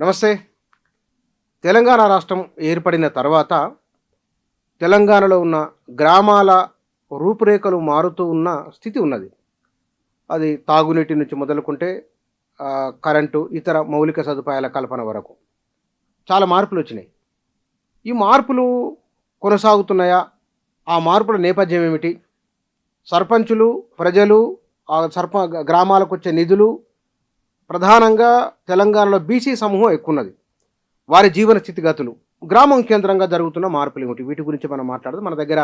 నమస్తే. తెలంగాణ రాష్ట్రం ఏర్పడిన తర్వాత తెలంగాణలో ఉన్న గ్రామాల రూపురేఖలు మారుతూ ఉన్న స్థితి ఉన్నది. అది తాగునీటి నుంచి మొదలుకుంటే కరెంటు, ఇతర మౌలిక సదుపాయాల కల్పన వరకు చాలా మార్పులొచ్చినాయి. ఈ మార్పులు కొనసాగుతున్నాయా? ఆ మార్పుల నేపథ్యం ఏమిటి? సర్పంచులు, ప్రజలు, ఆ గ్రామాలకొచ్చే నిధులు, ప్రధానంగా తెలంగాణలో బీసీ సమూహం ఎక్కువున్నది. వారి జీవన స్థితిగతులు, గ్రామం కేంద్రంగా జరుగుతున్న మార్పులు ఏమిటి? వీటి గురించి మనం మాట్లాడదాం. మన దగ్గర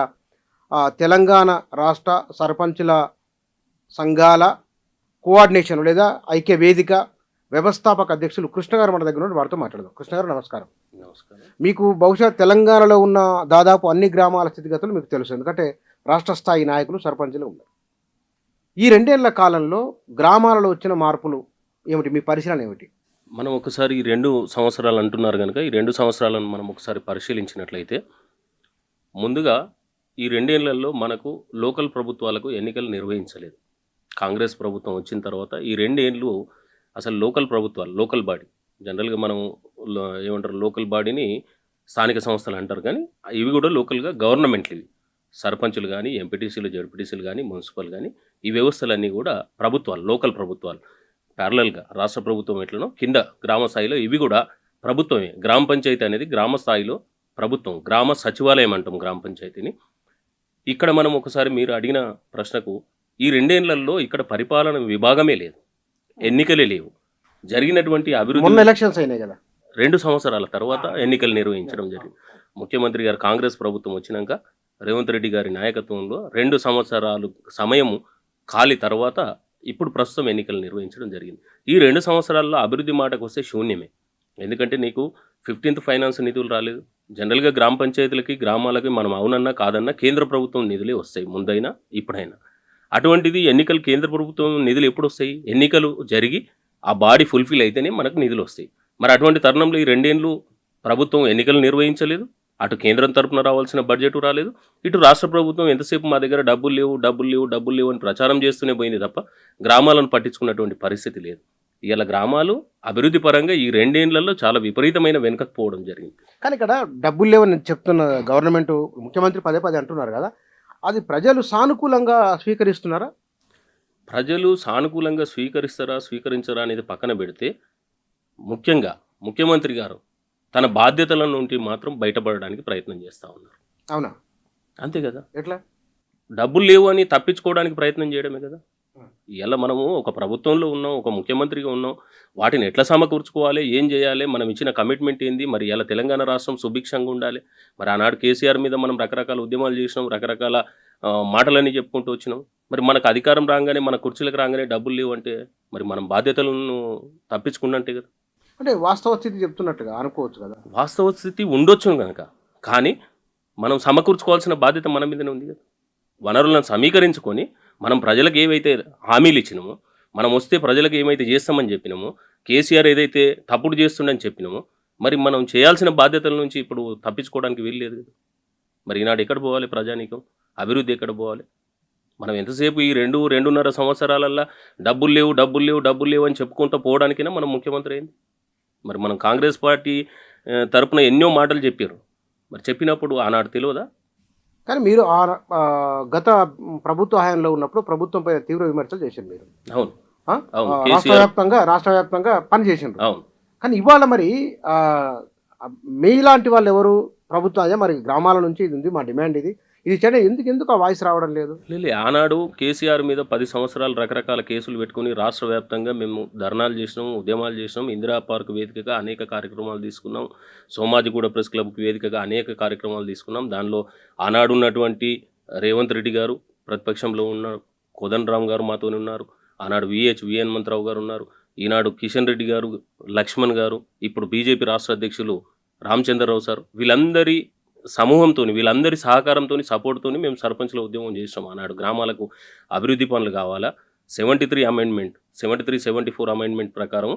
తెలంగాణ రాష్ట్ర సర్పంచుల సంఘాల కోఆర్డినేషన్ లేదా ఐక్య వేదిక వ్యవస్థాపక అధ్యక్షులు కృష్ణ గారు మన దగ్గర వారితో మాట్లాడదాం. కృష్ణ గారు నమస్కారం. నమస్కారం. మీకు బహుశా తెలంగాణలో ఉన్న దాదాపు అన్ని గ్రామాల స్థితిగతులు మీకు తెలుసు, ఎందుకంటే రాష్ట్ర స్థాయి నాయకులు సర్పంచులు ఉన్నారు. ఈ 2 ఏళ్ల కాలంలో గ్రామాలలో వచ్చిన మార్పులు ఏమిటి? మీ పరిశీలన ఏమిటి? మనం ఒకసారి ఈ 2 సంవత్సరాలు అంటున్నారు కనుక ఈ 2 సంవత్సరాలను మనం ఒకసారి పరిశీలించినట్లయితే, ముందుగా ఈ 2 ఏళ్లలో మనకు లోకల్ ప్రభుత్వాలకు ఎన్నికలు నిర్వహించలేదు. కాంగ్రెస్ ప్రభుత్వం వచ్చిన తర్వాత ఈ 2 ఏళ్ళు అసలు లోకల్ ప్రభుత్వాలు, లోకల్ బాడీ, జనరల్గా మనం ఏమంటారు, లోకల్ బాడీని స్థానిక సంస్థలు అంటారు, కానీ ఇవి కూడా లోకల్గా గవర్నమెంట్లు. ఇవి సర్పంచులు కానీ, ఎంపీటీసీలు, జడ్పీటీసీలు కానీ, మున్సిపల్ కానీ, ఈ వ్యవస్థలన్నీ కూడా ప్రభుత్వాలు, లోకల్ ప్రభుత్వాలు. ప్యారలల్గా రాష్ట్ర ప్రభుత్వం ఎట్లనో కింద గ్రామ స్థాయిలో ఇవి కూడా ప్రభుత్వమే. గ్రామ పంచాయతీ అనేది గ్రామ స్థాయిలో ప్రభుత్వం, గ్రామ సచివాలయం అంటాం గ్రామ పంచాయతీని. ఇక్కడ మనం ఒకసారి మీరు అడిగిన ప్రశ్నకు, ఈ 2 ఏళ్లలో ఇక్కడ పరిపాలన విభాగమే లేదు, ఎన్నికలే లేవు. జరిగినటువంటి అభివృద్ధి ఎలక్షన్స్ అయినాయి కదా, 2 సంవత్సరాల తర్వాత ఎన్నికలు నిర్వహించడం జరిగింది. ముఖ్యమంత్రి గారు కాంగ్రెస్ ప్రభుత్వం వచ్చినాక రేవంత్ రెడ్డి గారి నాయకత్వంలో 2 సంవత్సరాలు సమయం ఖాళీ తర్వాత ఇప్పుడు ప్రస్తుతం ఎన్నికలు నిర్వహించడం జరిగింది. ఈ 2 సంవత్సరాల్లో అభివృద్ధి మాటకు వస్తే శూన్యమే. ఎందుకంటే నీకు 15th ఫైనాన్స్ నిధులు రాలేదు. జనరల్గా గ్రామ పంచాయతీలకి, గ్రామాలకి మనం అవునన్నా కాదన్నా కేంద్ర ప్రభుత్వం నిధులే వస్తాయి, ముందైనా ఇప్పుడైనా. అటువంటిది ఎన్నికలు, కేంద్ర ప్రభుత్వం నిధులు ఎప్పుడు వస్తాయి? ఎన్నికలు జరిగి ఆ బాడీ ఫుల్ఫిల్ అయితేనే మనకు నిధులు వస్తాయి. మరి అటువంటి తరుణంలో ఈ 2 ఏళ్ళు ప్రభుత్వం ఎన్నికలు నిర్వహించలేదు. అటు కేంద్రం తరపున రావాల్సిన బడ్జెట్ రాలేదు, ఇటు రాష్ట్ర ప్రభుత్వం ఎంతసేపు మా దగ్గర డబ్బులు లేవు అని ప్రచారం చేస్తూనే పోయింది తప్ప గ్రామాలను పట్టించుకున్నటువంటి పరిస్థితి లేదు. ఇలా గ్రామాలు అభివృద్ధి పరంగా ఈ 2 ఏళ్లలో చాలా విపరీతమైన వెనుకపోవడం జరిగింది. కానీ ఇక్కడ డబ్బులు లేవని చెప్తున్న గవర్నమెంట్, ముఖ్యమంత్రి పదే పదే అంటున్నారు కదా, అది ప్రజలు సానుకూలంగా స్వీకరిస్తున్నారా? ప్రజలు సానుకూలంగా స్వీకరించరా అనేది పక్కన పెడితే, ముఖ్యంగా ముఖ్యమంత్రి గారు తన బాధ్యతల నుండి మాత్రం బయటపడడానికి ప్రయత్నం చేస్తూ ఉన్నారు. అవునా? అంతే కదా. ఎట్లా? డబ్బులు లేవు అని తప్పించుకోవడానికి ప్రయత్నం చేయడమే కదా. ఇలా మనము ఒక ప్రభుత్వంలో ఉన్నాం, ఒక ముఖ్యమంత్రిగా ఉన్నాం, వాటిని ఎట్లా సమకూర్చుకోవాలి, ఏం చేయాలి, మనం ఇచ్చిన కమిట్మెంట్ ఏంది, మరి ఇలా తెలంగాణ రాష్ట్రం సుభిక్షంగా ఉండాలి. మరి ఆనాడు కేసీఆర్ మీద మనం రకరకాల ఉద్యమాలు చేసినాం, రకరకాల మాటలన్నీ చెప్పుకుంటూ వచ్చినాం. మరి మనకు అధికారం రాగానే, మన కుర్చీలకు రాగానే డబ్బులు లేవు అంటే మరి మనం బాధ్యతలను తప్పించుకున్నట్టే కదా. అంటే వాస్తవ స్థితి చెప్తున్నట్టుగా అనుకోవచ్చు కదా. వాస్తవ స్థితి ఉండొచ్చు కనుక, కానీ మనం సమకూర్చుకోవాల్సిన బాధ్యత మన మీదనే ఉంది కదా. వనరులను సమీకరించుకొని మనం ప్రజలకు ఏవైతే హామీలు ఇచ్చినామో, మనం వస్తే ప్రజలకు ఏమైతే చేస్తామని చెప్పినామో, కేసీఆర్ ఏదైతే తప్పుడు చేస్తుండని చెప్పినామో, మరి మనం చేయాల్సిన బాధ్యతల నుంచి ఇప్పుడు తప్పించుకోవడానికి వీల్లేదు కదా. మరి ఈనాడు ఎక్కడ పోవాలి ప్రజానీకం? అభివృద్ధి ఎక్కడ పోవాలి? మనం ఎంతసేపు ఈ 2.5 సంవత్సరాలల్లో డబ్బులు లేవు అని చెప్పుకుంటూ పోవడానికైనా మనం ముఖ్యమంత్రి అయింది. మరి మనం కాంగ్రెస్ పార్టీ తరపున ఎన్నో మాటలు చెప్పారు, మరి చెప్పినప్పుడు ఆనాడు తెలియదా? కానీ మీరు గత ప్రభుత్వ హయాంలో ఉన్నప్పుడు ప్రభుత్వం పైన తీవ్ర విమర్శలు చేశారు మీరు. అవును, రాష్ట్ర వ్యాప్తంగా పని చేసిండ్రు. అవును. కానీ ఇవాళ మరి మీలాంటి వాళ్ళు ఎవరు ప్రభుత్వం, మరి గ్రామాల నుంచి ఇది ఉంది, మా డిమాండ్ ఇది చేయడం, ఎందుకు ఆ వాయిస్ రావడం లేదు? ఆనాడు కేసీఆర్ మీద 10 సంవత్సరాలు రకరకాల కేసులు పెట్టుకుని రాష్ట్ర వ్యాప్తంగా మేము ధర్నాలు చేసినాం, ఉద్యమాలు చేసినాం, ఇందిరా పార్క్ వేదికగా అనేక కార్యక్రమాలు తీసుకున్నాం, సోమాజిగూడ ప్రెస్ క్లబ్కి వేదికగా అనేక కార్యక్రమాలు తీసుకున్నాం. దానిలో ఆనాడు ఉన్నటువంటి రేవంత్ రెడ్డి గారు ప్రతిపక్షంలో ఉన్నారు, కోదండరామ్ గారు మాతో ఉన్నారు, ఆనాడు వి హనుమంతరావు గారు ఉన్నారు, ఈనాడు కిషన్ రెడ్డి గారు, లక్ష్మణ్ గారు, ఇప్పుడు బీజేపీ రాష్ట్ర అధ్యక్షులు రామచంద్రరావు సార్, వీళ్ళందరి సమూహంతో, వీళ్ళందరి సహకారంతో, సపోర్ట్తో మేము సర్పంచ్ల ఉద్యమం చేసినాం. ఆనాడు గ్రామాలకు అభివృద్ధి పనులు కావాలా, 73 అమెండ్మెంట్, 74 అమెండ్మెంట్ ప్రకారం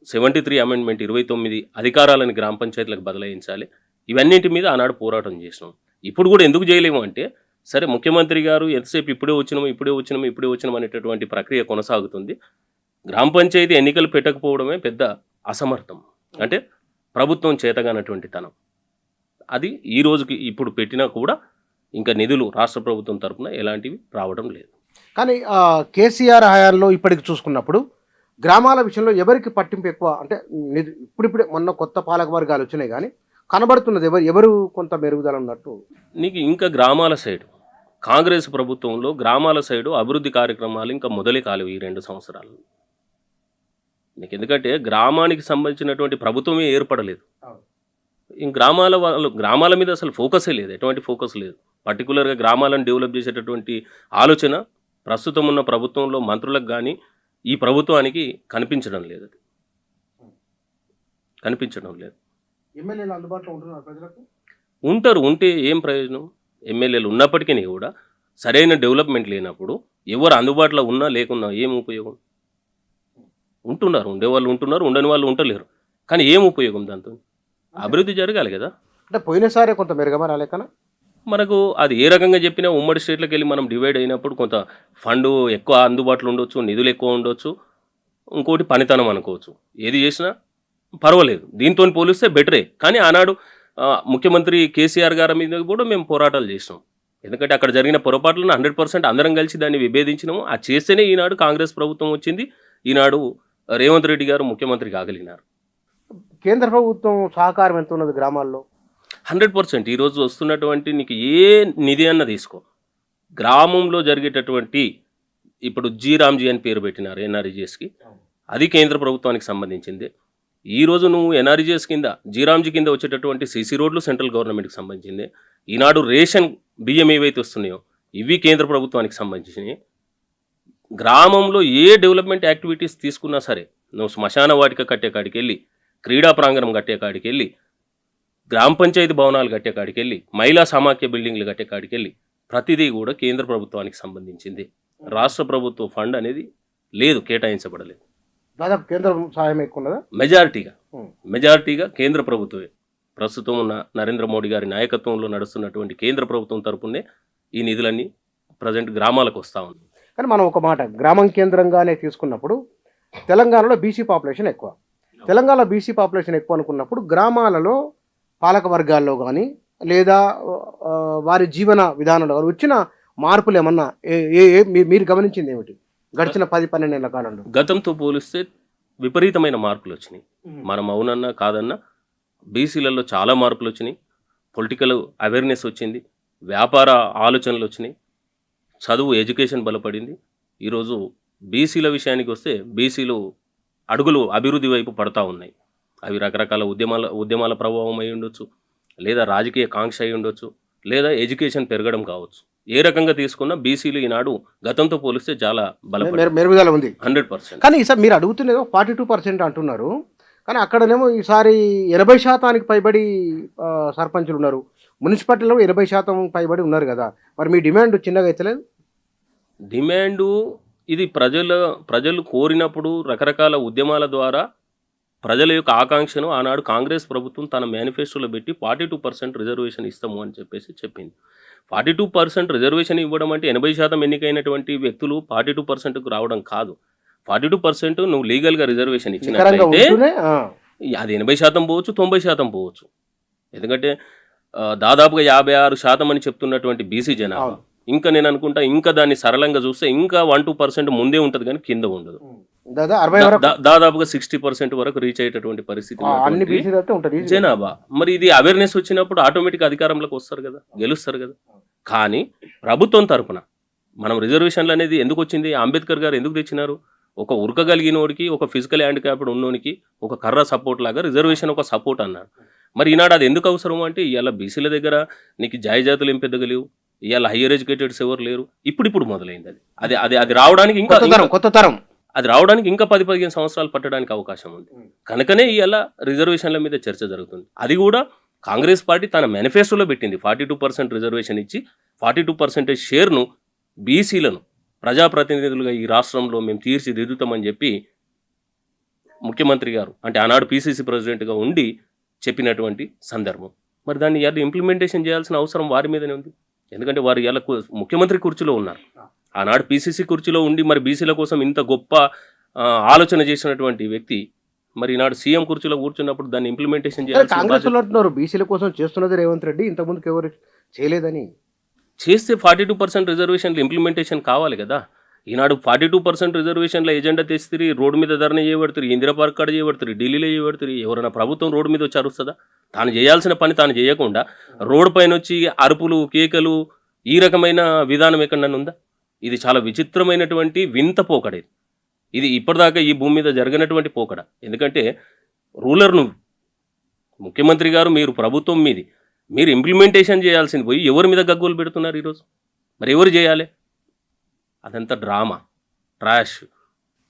73 అమెండ్మెంట్ 29 అధికారాలను గ్రామ పంచాయతీలకు బదలాయించాలి. ఇవన్నింటి మీద ఆనాడు పోరాటం చేసినాం. ఇప్పుడు కూడా ఎందుకు చేయలేము అంటే, సరే ముఖ్యమంత్రి గారు ఎంతసేపు ఇప్పుడే వచ్చినాము అనేటటువంటి ప్రక్రియ కొనసాగుతుంది. గ్రామ పంచాయతీ ఎన్నికలు పెట్టకపోవడమే పెద్ద అసమర్థం. అంటే ప్రభుత్వం చేతగానటువంటి తనం. అది ఈ రోజుకి ఇప్పుడు పెట్టినా కూడా ఇంకా నిధులు రాష్ట్ర ప్రభుత్వం తరఫున ఎలాంటివి రావడం లేదు. కానీ కేసీఆర్ హయాంలో ఇప్పటికి చూసుకున్నప్పుడు గ్రామాల విషయంలో ఎవరికి పట్టింపు ఎక్కువ అంటే ఇప్పుడిప్పుడే మొన్న కొత్త పాలక వర్గాలు వచ్చినాయి కానీ కనబడుతున్నది ఎవరు కొంత మెరుగుదల ఉన్నట్టు. నీకు ఇంకా గ్రామాల సైడు కాంగ్రెస్ ప్రభుత్వంలో గ్రామాల సైడు అభివృద్ధి కార్యక్రమాలు ఇంకా మొదలే కాలేవు ఈ 2 సంవత్సరాలు. నీకు ఎందుకంటే గ్రామానికి సంబంధించినటువంటి ప్రభుత్వమే ఏర్పడలేదు. ఇంక గ్రామాల మీద అసలు ఫోకసే లేదు, ఎటువంటి ఫోకస్ లేదు. పర్టికులర్గా గ్రామాలను డెవలప్ చేసేటటువంటి ఆలోచన ప్రస్తుతం ఉన్న ప్రభుత్వంలో మంత్రులకు కానీ ఈ ప్రభుత్వానికి కనిపించడం లేదు. ఎమ్మెల్యేలు అందుబాటులో ఉంటున్నారు ప్రజలకు? ఉంటారు, ఉంటే ఏం ప్రయోజనం? ఎమ్మెల్యేలు ఉన్నప్పటికీ కూడా సరైన డెవలప్మెంట్ లేనప్పుడు ఎవరు అందుబాటులో ఉన్నా లేకున్నా ఏం ఉపయోగం? ఉంటున్నారు, ఉండేవాళ్ళు ఉంటున్నారు, ఉండని వాళ్ళు ఉండలేరు. కానీ ఏం ఉపయోగం దాంతో? అభివృద్ధి జరగాలి కదా. అంటే పోయినసారి కొంత మెరుగమా రాలేకనా? మనకు అది ఏ రకంగా చెప్పినా ఉమ్మడి స్టేట్లకు వెళ్ళి మనం డివైడ్ అయినప్పుడు కొంత ఫండ్ ఎక్కువ అందుబాటులో ఉండొచ్చు, నిధులు ఎక్కువ ఉండొచ్చు, ఇంకోటి పనితనం అనుకోవచ్చు. ఏది చేసినా పర్వాలేదు, దీంతో పోలిస్తే బెటరే. కానీ ఆనాడు ముఖ్యమంత్రి కేసీఆర్ గారి మీద కూడా మేము పోరాటాలు చేసినాం. ఎందుకంటే అక్కడ జరిగిన పొరపాట్లను 100% అందరం కలిసి దాన్ని విభేదించినాము. అది చేస్తేనే ఈనాడు కాంగ్రెస్ ప్రభుత్వం వచ్చింది, ఈనాడు రేవంత్ రెడ్డి గారు ముఖ్యమంత్రి కాగలిగినారు. కేంద్ర ప్రభుత్వం సహకారం ఎంత ఉన్నది గ్రామాల్లో? 100%. ఈరోజు వస్తున్నటువంటి నీకు ఏ నిధి అన్న తీసుకో, గ్రామంలో జరిగేటటువంటి ఇప్పుడు జీరామ్జీ అని పేరు పెట్టినారు ఎన్ఆర్ఈజీఎస్కి, అది కేంద్ర ప్రభుత్వానికి సంబంధించింది. ఈరోజు నువ్వు ఎన్ఆర్ఈజీఎస్ కింద జీరామ్జీ కింద వచ్చేటటువంటి సీసీ రోడ్లు సెంట్రల్ గవర్నమెంట్కి సంబంధించింది. ఈనాడు రేషన్ బియ్యం ఏవైతే వస్తున్నాయో ఇవి కేంద్ర ప్రభుత్వానికి సంబంధించినవి. గ్రామంలో ఏ డెవలప్మెంట్ యాక్టివిటీస్ తీసుకున్నా సరే, నువ్వు శ్మశాన వాటిక కట్టే కాడికి వెళ్ళి, క్రీడా ప్రాంగణం కట్టే కాడికి వెళ్ళి, గ్రామ పంచాయతీ భవనాలు కట్టే కాడికి వెళ్ళి, మహిళా సమాఖ్య బిల్డింగ్లు కట్టే కాడికి వెళ్ళి, ప్రతిదీ కూడా కేంద్ర ప్రభుత్వానికి సంబంధించింది. రాష్ట్ర ప్రభుత్వ ఫండ్ అనేది లేదు, కేటాయించబడలేదు. దాదాపు కేంద్ర సహాయం ఎక్కువ ఉన్నదా? మెజారిటీగా కేంద్ర ప్రభుత్వమే. ప్రస్తుతం ఉన్న నరేంద్ర మోడీ గారి నాయకత్వంలో నడుస్తున్నటువంటి కేంద్ర ప్రభుత్వం తరపునే ఈ నిధులన్నీ ప్రజెంట్ గ్రామాలకు వస్తూ ఉంది. కానీ మనం ఒక మాట గ్రామం కేంద్రంగానే తీసుకున్నప్పుడు తెలంగాణలో బీసీ పాపులేషన్ ఎక్కువ. తెలంగాణ బీసీ పాపులేషన్ ఎక్కువ అనుకున్నప్పుడు గ్రామాలలో పాలక వర్గాల్లో కానీ లేదా వారి జీవన విధానంలో కానీ వచ్చిన మార్పులు ఏమన్నా మీరు గమనించింది ఏమిటి గడిచిన 10-12 ఏళ్ల కాలంలో? గతంతో పోలిస్తే విపరీతమైన మార్పులు వచ్చినాయి. మనం అవునన్నా కాదన్నా బీసీలలో చాలా మార్పులు వచ్చినాయి. పొలిటికల్ అవేర్నెస్ వచ్చింది, వ్యాపార ఆలోచనలు వచ్చినాయి, చదువు ఎడ్యుకేషన్ బలపడింది. ఈరోజు బీసీల విషయానికి వస్తే బీసీలు అడుగులు అభివృద్ధి వైపు పడతా ఉన్నాయి. అవి రకరకాల ఉద్యమాల ప్రభావం అయి ఉండొచ్చు, లేదా రాజకీయ కాంక్ష అయి ఉండొచ్చు, లేదా ఎడ్యుకేషన్ పెరగడం కావచ్చు. ఏ రకంగా తీసుకున్నా బీసీలు ఈనాడు గతంతో పోలిస్తే చాలా మెరుగుదల ఉంది 100%. కానీ ఈసారి మీరు అడుగుతున్నదో 42% అంటున్నారు. కానీ అక్కడనేమో ఈసారి 80% పైబడి సర్పంచులు ఉన్నారు. మున్సిపాలిటీలో 80% పైబడి ఉన్నారు కదా. మరి మీ డిమాండ్ చిన్నగా అయితలేదు? డిమాండు ఇది ప్రజలు కోరినప్పుడు రకరకాల ఉద్యమాల ద్వారా ప్రజల యొక్క ఆకాంక్షను ఆనాడు కాంగ్రెస్ ప్రభుత్వం తన మేనిఫెస్టోలో పెట్టి 42% రిజర్వేషన్ ఇస్తాము అని చెప్పేసి చెప్పింది. 42% రిజర్వేషన్ ఇవ్వడం అంటే 80% ఎన్నికైనటువంటి వ్యక్తులు 42%కు రావడం కాదు. 42% నువ్వు లీగల్గా రిజర్వేషన్ ఇచ్చినట్లయితే అది 80% పోవచ్చు, 90% పోవచ్చు. ఎందుకంటే దాదాపుగా 56% అని చెప్తున్నటువంటి బీసీ జనాభా, ఇంకా నేను అనుకుంటా ఇంకా దాన్ని సరళంగా చూస్తే ఇంకా 1-2% ముందే ఉంటుంది కానీ కింద ఉండదు. దాదాపుగా 60% వరకు రీచ్ అయ్యేటటువంటి పరిస్థితి జనాభా. మరి ఇది అవేర్నెస్ వచ్చినప్పుడు ఆటోమేటిక్ అధికారంలోకి వస్తారు కదా, గెలుస్తారు కదా. కానీ ప్రభుత్వం తరపున మనం రిజర్వేషన్లు అనేది ఎందుకు వచ్చింది? అంబేద్కర్ గారు ఎందుకు తెచ్చినారు? ఒక ఉరకగలిగినోడికి, ఒక ఫిజికల్ హ్యాండిక్యాప్డ్ ఉన్నోనికి ఒక కర్ర సపోర్ట్ లాగా రిజర్వేషన్ ఒక సపోర్ట్ అన్నారు. మరి ఈనాడు అది ఎందుకు అవసరం అంటే ఇవాళ బీసీల దగ్గర నీకు జాయిజాతులు ఏం పెద్దగా లేవు, ఇవాళ హయ్యర్ ఎడ్యుకేటెడ్స్ ఎవరు లేరు. ఇప్పుడు మొదలైంది అది. అది రావడానికి ఇంకా కొత్త తరం అది రావడానికి ఇంకా 10-15 సంవత్సరాలు పట్టడానికి అవకాశం ఉంది. కనుకనే ఇవాళ రిజర్వేషన్ల మీద చర్చ జరుగుతుంది. అది కూడా కాంగ్రెస్ పార్టీ తన మేనిఫెస్టోలో పెట్టింది. 42% రిజర్వేషన్ ఇచ్చి 42% షేర్ను బీసీలను ప్రజాప్రతినిధులుగా ఈ రాష్ట్రంలో మేము తీర్చిదిద్దుతామని చెప్పి ముఖ్యమంత్రి గారు అంటే ఆనాడు పీసీసీ ప్రెసిడెంట్గా ఉండి చెప్పినటువంటి సందర్భం. మరి దాన్ని ఇవాళ ఇంప్లిమెంటేషన్ చేయాల్సిన అవసరం వారి మీదనే ఉంది. ఎందుకంటే వారు ఇవాళ ముఖ్యమంత్రి కుర్చీలో ఉన్నారు. ఆనాడు పీసీసీ కుర్చీలో ఉండి మరి బీసీల కోసం ఇంత గొప్ప ఆలోచన చేసినటువంటి వ్యక్తి మరి ఈనాడు సీఎం కుర్చీలో కూర్చున్నప్పుడు దాన్ని ఇంప్లిమెంటేషన్ కానీ చేయాల్సిన కాంగ్రెస్ బాధ్యత వాళ్ళు అంటున్నారు బీసీల కోసం చేస్తున్నది రేవంత్ రెడ్డి, ఇంతకుముందుకు ఎవరు చేయలేదని. చేస్తే 42% రిజర్వేషన్లు ఇంప్లిమెంటేషన్ కావాలి కదా. ఈనాడు 42% రిజర్వేషన్ల ఎజెండా తెస్తుంది, రోడ్డు మీద ధర్నా చేయబడుతుంది, ఇందిరా పార్క్ కాడ చేయబడుతుంది, ఢిల్లీలో చేయబడుతుంది. ఎవరైనా ప్రభుత్వం రోడ్డు మీద వచ్చి అరుస్తుందా? తాను చేయాల్సిన పని తాను చేయకుండా రోడ్డు పైన వచ్చి అరుపులు కేకలు ఈ రకమైన విధానం ఎక్కడన్నా ఉందా? ఇది చాలా విచిత్రమైనటువంటి వింత పోకడ. ఇది ఇప్పటిదాకా ఈ భూమి మీద జరిగినటువంటి పోకడ. ఎందుకంటే రూలర్ నువ్వు, ముఖ్యమంత్రి గారు, మీరు ప్రభుత్వం మీది, మీరు ఇంప్లిమెంటేషన్ చేయాల్సింది పోయి ఎవరి మీద గగ్గోలు పెడుతున్నారు ఈరోజు? మరి ఎవరు చేయాలి? అదంతా డ్రామా, ట్రాష్,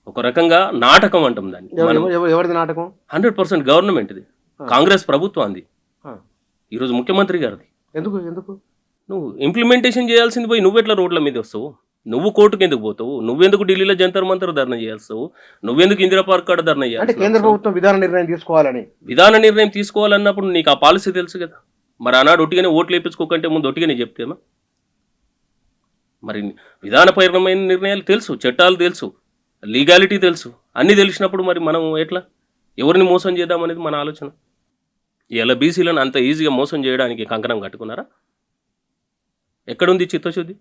ఒక రకంగా నాటకం అంటాం దాన్ని. ఎవరిది నాటకం? 100% గవర్నమెంట్ది, కాంగ్రెస్ ప్రభుత్వాన్ని, ఆ. ఈరోజు ముఖ్యమంత్రి గారిది. ఎందుకు ఎందుకు నువ్వు ఇంప్లిమెంటేషన్ చేయాల్సింది పోయి నువ్వెట్లా రోడ్ల మీద వస్తావు? నువ్వు కోర్టుకు ఎందుకు పోతావు? నువ్వెందుకు ఢిల్లీలో జంతర్ మంతర్ ధర్నా చేయాల్సావు? నువ్వెందుకు ఇందిరా పార్క్ కాడ ధర్నా అంటే చేయాలి? కేంద్ర ప్రభుత్వం విధాన నిర్ణయం తీసుకోవాలని. విధాన నిర్ణయం తీసుకోవాలన్నప్పుడు నీకు ఆ పాలసీ తెలుసు కదా. మరి ఆనాడు ఒట్టిగానే ఓట్లు వేయించుకోకంటే ముందు ఒట్టిగానే చెప్తేమా? మరి విధానపరమైన నిర్ణయాలు తెలుసు, చట్టాలు తెలుసు, లీగాలిటీ తెలుసు, అన్నీ తెలిసినప్పుడు మరి మనం ఎట్లా ఎవరిని మోసం చేద్దామనేది మన ఆలోచన. ఇలా బీసీలను అంత ఈజీగా మోసం చేయడానికి కంకణం కట్టుకున్నారా? ఎక్కడుంది చిత్తశుద్ధి?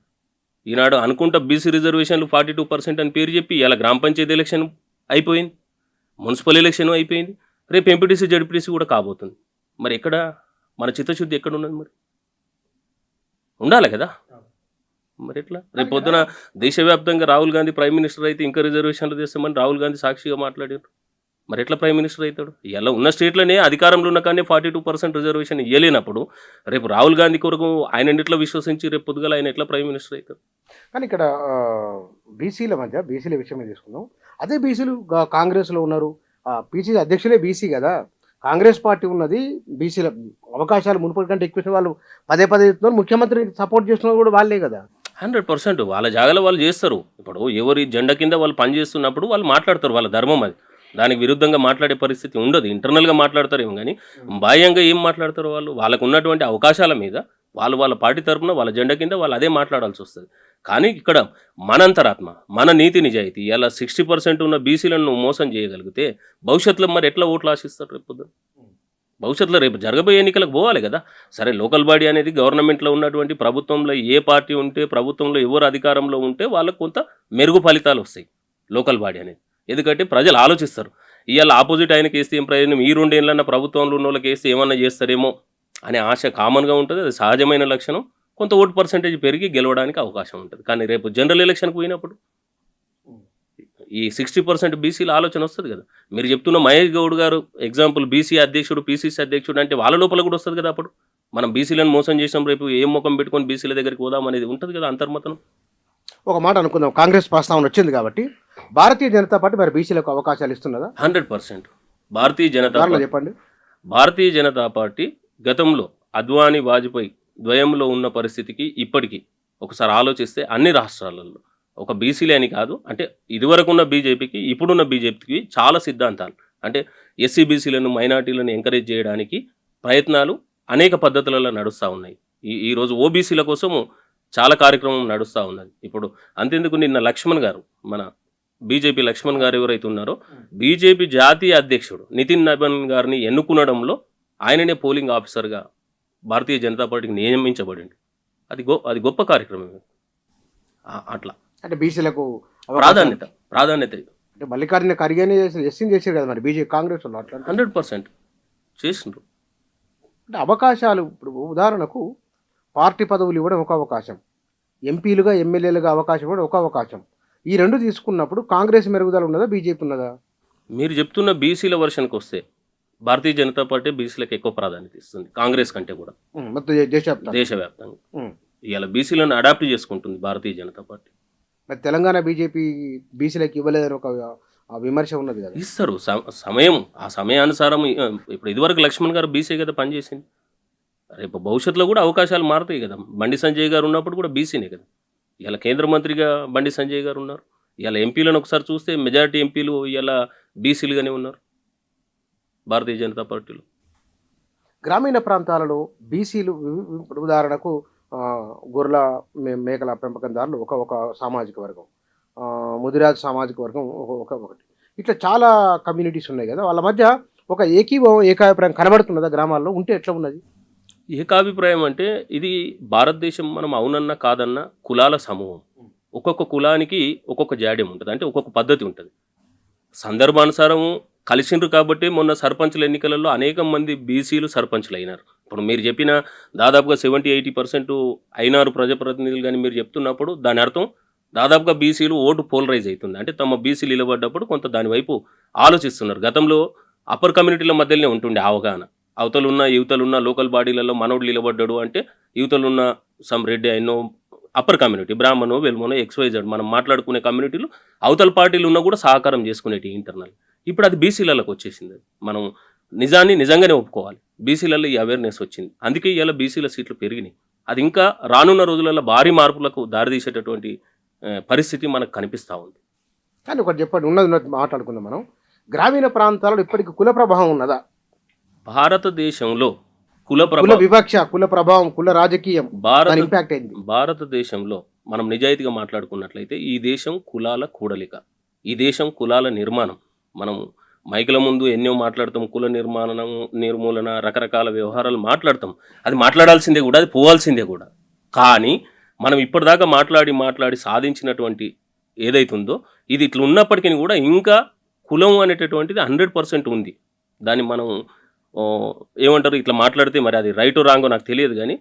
ఈనాడు అనుకుంటా బీసీ రిజర్వేషన్లు 42% అని పేరు చెప్పి ఇలా గ్రామ పంచాయతీ ఎలక్షన్ అయిపోయింది, మున్సిపల్ ఎలక్షన్ అయిపోయింది, రేపు ఎంపీటీసీ జడ్పీటీసీ కూడా కాబోతుంది. మరి ఎక్కడ మన చిత్తశుద్ధి ఎక్కడ ఉన్నది? మరి ఉండాలి కదా. మరి ఎట్లా? రేపు పొద్దున దేశవ్యాప్తంగా రాహుల్ గాంధీ ప్రైమ్ మినిస్టర్ అయితే ఇంకా రిజర్వేషన్లు తెస్తామని రాహుల్ గాంధీ సాక్షిగా మాట్లాడారు. మరి ఎట్లా ప్రైమ్ మినిస్టర్ అవుతాడు? ఇలా ఉన్న స్టేట్లోనే అధికారంలో ఉన్న కానీ 42% రిజర్వేషన్ ఇవ్వలేనప్పుడు రేపు రాహుల్ గాంధీ కొరకు ఆయన ఎట్లా విశ్వసించి రేపు పొద్దుగల ఆయన ఎట్లా ప్రైమ్ మినిస్టర్ అవుతాడు? కానీ ఇక్కడ బీసీల విషయమే తీసుకుందాం. అదే బీసీలు కాంగ్రెస్లో ఉన్నారు, పీసీ అధ్యక్షులే బీసీ కదా. కాంగ్రెస్ పార్టీ ఉన్నది, బీసీల అవకాశాలు మునుపటి కంటే ఎక్కువ వాళ్ళు పదే చెప్తున్నారు, ముఖ్యమంత్రి సపోర్ట్ చేస్తున్నారు కూడా వాళ్ళే కదా. 100% వాళ్ళ జాగాలో వాళ్ళు చేస్తారు. ఇప్పుడు ఎవరి జెండా కింద వాళ్ళు పనిచేస్తున్నప్పుడు వాళ్ళు మాట్లాడతారు, వాళ్ళ ధర్మం అది. దానికి విరుద్ధంగా మాట్లాడే పరిస్థితి ఉండదు. ఇంటర్నల్గా మాట్లాడతారేమో కానీ బాహ్యంగా ఏం మాట్లాడతారు? వాళ్ళకు ఉన్నటువంటి అవకాశాల మీద వాళ్ళ పార్టీ తరపున వాళ్ళ జెండా కింద వాళ్ళు అదే మాట్లాడాల్సి వస్తుంది. కానీ ఇక్కడ మన అంతరాత్మ, మన నీతి నిజాయితీ, ఇలా 60% ఉన్న బీసీలను నువ్వు మోసం చేయగలిగితే భవిష్యత్తులో మరి ఎట్లా ఓట్లు ఆశిస్తారు? రేపు పొద్దున భవిష్యత్తులో రేపు జరగబోయే ఎన్నికలకు పోవాలి కదా. సరే, లోకల్ బాడీ అనేది గవర్నమెంట్లో ఉన్నటువంటి ప్రభుత్వంలో ఏ పార్టీ ఉంటే, ప్రభుత్వంలో ఎవరు అధికారంలో ఉంటే వాళ్ళకు కొంత మెరుగు ఫలితాలు వస్తాయి లోకల్ బాడీ అనేది. ఎందుకంటే ప్రజలు ఆలోచిస్తారు, ఇవాళ ఆపోజిట్ ఆయనకి వేస్తే ఏం ప్రయోజనం, ఈ 2 ఏళ్ళన్నా ప్రభుత్వంలో ఉన్న వాళ్ళకి వేస్తే ఏమన్నా చేస్తారేమో అనే ఆశ కామన్గా ఉంటుంది. అది సహజమైన లక్షణం. కొంత ఓటు పర్సెంటేజ్ పెరిగి గెలవడానికి అవకాశం ఉంటుంది. కానీ రేపు జనరల్ ఎలక్షన్కి పోయినప్పుడు ఈ 60% బీసీల ఆలోచన వస్తుంది కదా. మీరు చెప్తున్న మహేష్ గౌడ్ గారు ఎగ్జాంపుల్, బీసీ అధ్యక్షుడు, పీసీసీ అధ్యక్షుడు అంటే వాళ్ళ లోపల కూడా వస్తుంది కదా. అప్పుడు మనం బీసీలను మోసం చేసినాం, రేపు ఏం ముఖం పెట్టుకొని బీసీల దగ్గరికి పోదాం అనేది ఉంటుంది కదా అంతర్మతం. ఒక మాట అనుకుందాం, కాంగ్రెస్ ప్రస్తావన వచ్చింది కాబట్టి భారతీయ జనతా పార్టీ మరి బీసీలకు అవకాశాలు ఇస్తున్నదా? 100% భారతీయ జనతా పార్టీ. చెప్పండి. భారతీయ జనతా పార్టీ గతంలో అద్వానీ వాజ్పేయి ద్వయంలో ఉన్న పరిస్థితికి ఇప్పటికీ ఒకసారి ఆలోచిస్తే అన్ని రాష్ట్రాలలో ఒక బీసీలే అని కాదు, అంటే ఇదివరకు ఉన్న బీజేపీకి ఇప్పుడున్న బీజేపీకి చాలా సిద్ధాంతాలు, అంటే ఎస్సీ బీసీలను మైనార్టీలను ఎంకరేజ్ చేయడానికి ప్రయత్నాలు అనేక పద్ధతులలో నడుస్తూ ఉన్నాయి. ఈరోజు ఓబీసీల కోసము చాలా కార్యక్రమం నడుస్తూ ఉన్నది. ఇప్పుడు అంతెందుకు, నిన్న లక్ష్మణ్ గారు, మన బీజేపీ లక్ష్మణ్ గారు ఎవరైతే ఉన్నారో బీజేపీ జాతీయ అధ్యక్షుడు నితిన్ నబీన్ గారిని ఎన్నుకునడంలో ఆయననే పోలింగ్ ఆఫీసర్గా భారతీయ జనతా పార్టీకి నియమించబడింది. అది గొప్ప కార్యక్రమం. అట్లా అంటే బీసీలకు ప్రాధాన్యత అంటే మల్లికార్జున ఖర్గేనే ఎస్సీని చేశారు కదా మరి బీజేపీ, కాంగ్రెస్ వాళ్ళు అట్లా 100% చేసిండ్రు. అంటే అవకాశాలు, ఇప్పుడు ఉదాహరణకు పార్టీ పదవులు ఇవ్వడం ఒక అవకాశం, ఎంపీలుగా ఎమ్మెల్యేలుగా అవకాశం కూడా ఒక అవకాశం. ఈ రెండు తీసుకున్నప్పుడు కాంగ్రెస్ మెరుగుదల ఉన్నదా, బీజేపీ ఉన్నదా? మీరు చెప్తున్న బీసీల వర్షన్కి వస్తే భారతీయ జనతా పార్టీ బీసీలకు ఎక్కువ ప్రాధాన్యత ఇస్తుంది కాంగ్రెస్ కంటే కూడా మొత్తం దేశవ్యాప్తంగా. ఇవాళ బీసీలను అడాప్ట్ చేసుకుంటుంది భారతీయ జనతా పార్టీ. మరి తెలంగాణ బీజేపీ బీసీలకు ఇవ్వలేదని ఒక విమర్శ ఉన్నది కదా. ఇస్తారు ఆ సమయానుసారం. ఇప్పుడు ఇదివరకు లక్ష్మణ్ గారు బీసీ కదా పనిచేసింది, రేపు భవిష్యత్తులో కూడా అవకాశాలు మారుతాయి కదా. బండి సంజయ్ గారు ఉన్నప్పుడు కూడా బీసీనే కదా. ఇలా కేంద్ర మంత్రిగా బండి సంజయ్ గారు ఉన్నారు. ఇలా ఎంపీలను ఒకసారి చూస్తే మెజారిటీ ఎంపీలు ఇలా బీసీలుగానే ఉన్నారు భారతీయ జనతా పార్టీలో. గ్రామీణ ప్రాంతాలలో బీసీలు, ఉదాహరణకు గొర్రెల మేకల పెంపకందారులు ఒక సామాజిక వర్గం, ముదిరాజ్ సామాజిక వర్గం ఒకటి. ఇట్లా చాలా కమ్యూనిటీస్ ఉన్నాయి కదా, వాళ్ళ మధ్య ఒక ఏకీభావం ఏకాభిప్రాయం కనబడుతున్నదా గ్రామాల్లో? ఉంటే ఎట్లా ఉన్నది? ఏకాభిప్రాయం అంటే ఇది భారతదేశం మనం అవునన్నా కాదన్నా కులాల సమూహం. ఒక్కొక్క కులానికి ఒక్కొక్క జాడ్యం ఉంటుంది, అంటే ఒక్కొక్క పద్ధతి ఉంటుంది. సందర్భానుసారం కలిసిండ్రు కాబట్టి మొన్న సర్పంచుల ఎన్నికలలో అనేక మంది బీసీలు సర్పంచులు అయినారు. ఇప్పుడు మీరు చెప్పిన దాదాపుగా 70-80% అయినారు ప్రజాప్రతినిధులు కానీ మీరు చెప్తున్నప్పుడు దాని అర్థం దాదాపుగా బీసీలు ఓటు పోలరైజ్ అవుతుంది. అంటే తమ బీసీలు నిలబడ్డప్పుడు కొంత దాని వైపు ఆలోచిస్తున్నారు. గతంలో అప్పర్ కమ్యూనిటీల మధ్యలోనే ఉంటుండే అవగాహన. అవతలున్న యువతలున్న లోకల్ బాడీలలో మనోడు నిలబడ్డాడు అంటే యువతలున్న సమ్ రెడ్డి అయినో అప్పర్ కమ్యూనిటీ బ్రాహ్మణో వెల్మనో XYZ మనం మాట్లాడుకునే కమ్యూనిటీలు అవతల పార్టీలు ఉన్నా కూడా సహకారం చేసుకునేటి ఇంటర్నల్. ఇప్పుడు అది బీసీలకు వచ్చేసింది. మనం నిజాన్ని నిజంగానే ఒప్పుకోవాలి. బీసీలలో ఈ అవేర్నెస్ వచ్చింది, అందుకే ఇవాళ బీసీల సీట్లు పెరిగినాయి. అది ఇంకా రానున్న రోజులలో భారీ మార్పులకు దారితీసేటటువంటి పరిస్థితి మనకు కనిపిస్తూ ఉంది. కానీ ఒకటి చెప్పండి, ఉన్నది మాట్లాడుకుందాం మనం. గ్రామీణ ప్రాంతాల్లో ఇప్పటికి కుల ప్రభావం ఉన్నదా? భారతదేశంలో కుల కుల వివక్ష, కుల ప్రభావం, కుల రాజకీయం ఇంపాక్ట్ అయింది. భారతదేశంలో మనం నిజాయితీగా మాట్లాడుకున్నట్లయితే ఈ దేశం కులాల కూడలిక, ఈ దేశం కులాల నిర్మాణం. మనం మైకుల ముందు ఎన్నో మాట్లాడతాం, కుల నిర్మూలన రకరకాల వ్యవహారాలు మాట్లాడతాం. అది మాట్లాడాల్సిందే కూడా, అది పోవాల్సిందే కూడా. కానీ మనం ఇప్పటిదాకా మాట్లాడి సాధించినటువంటి ఏదైతుందో ఇది ఇట్లా ఉన్నప్పటికీ కూడా ఇంకా కులం అనేటటువంటిది 100% ఉంది. దాన్ని మనం ఏమంటారు ఇట్లా మాట్లాడితే మరి అది రైటో రాంగో నాకు తెలియదు, కానీ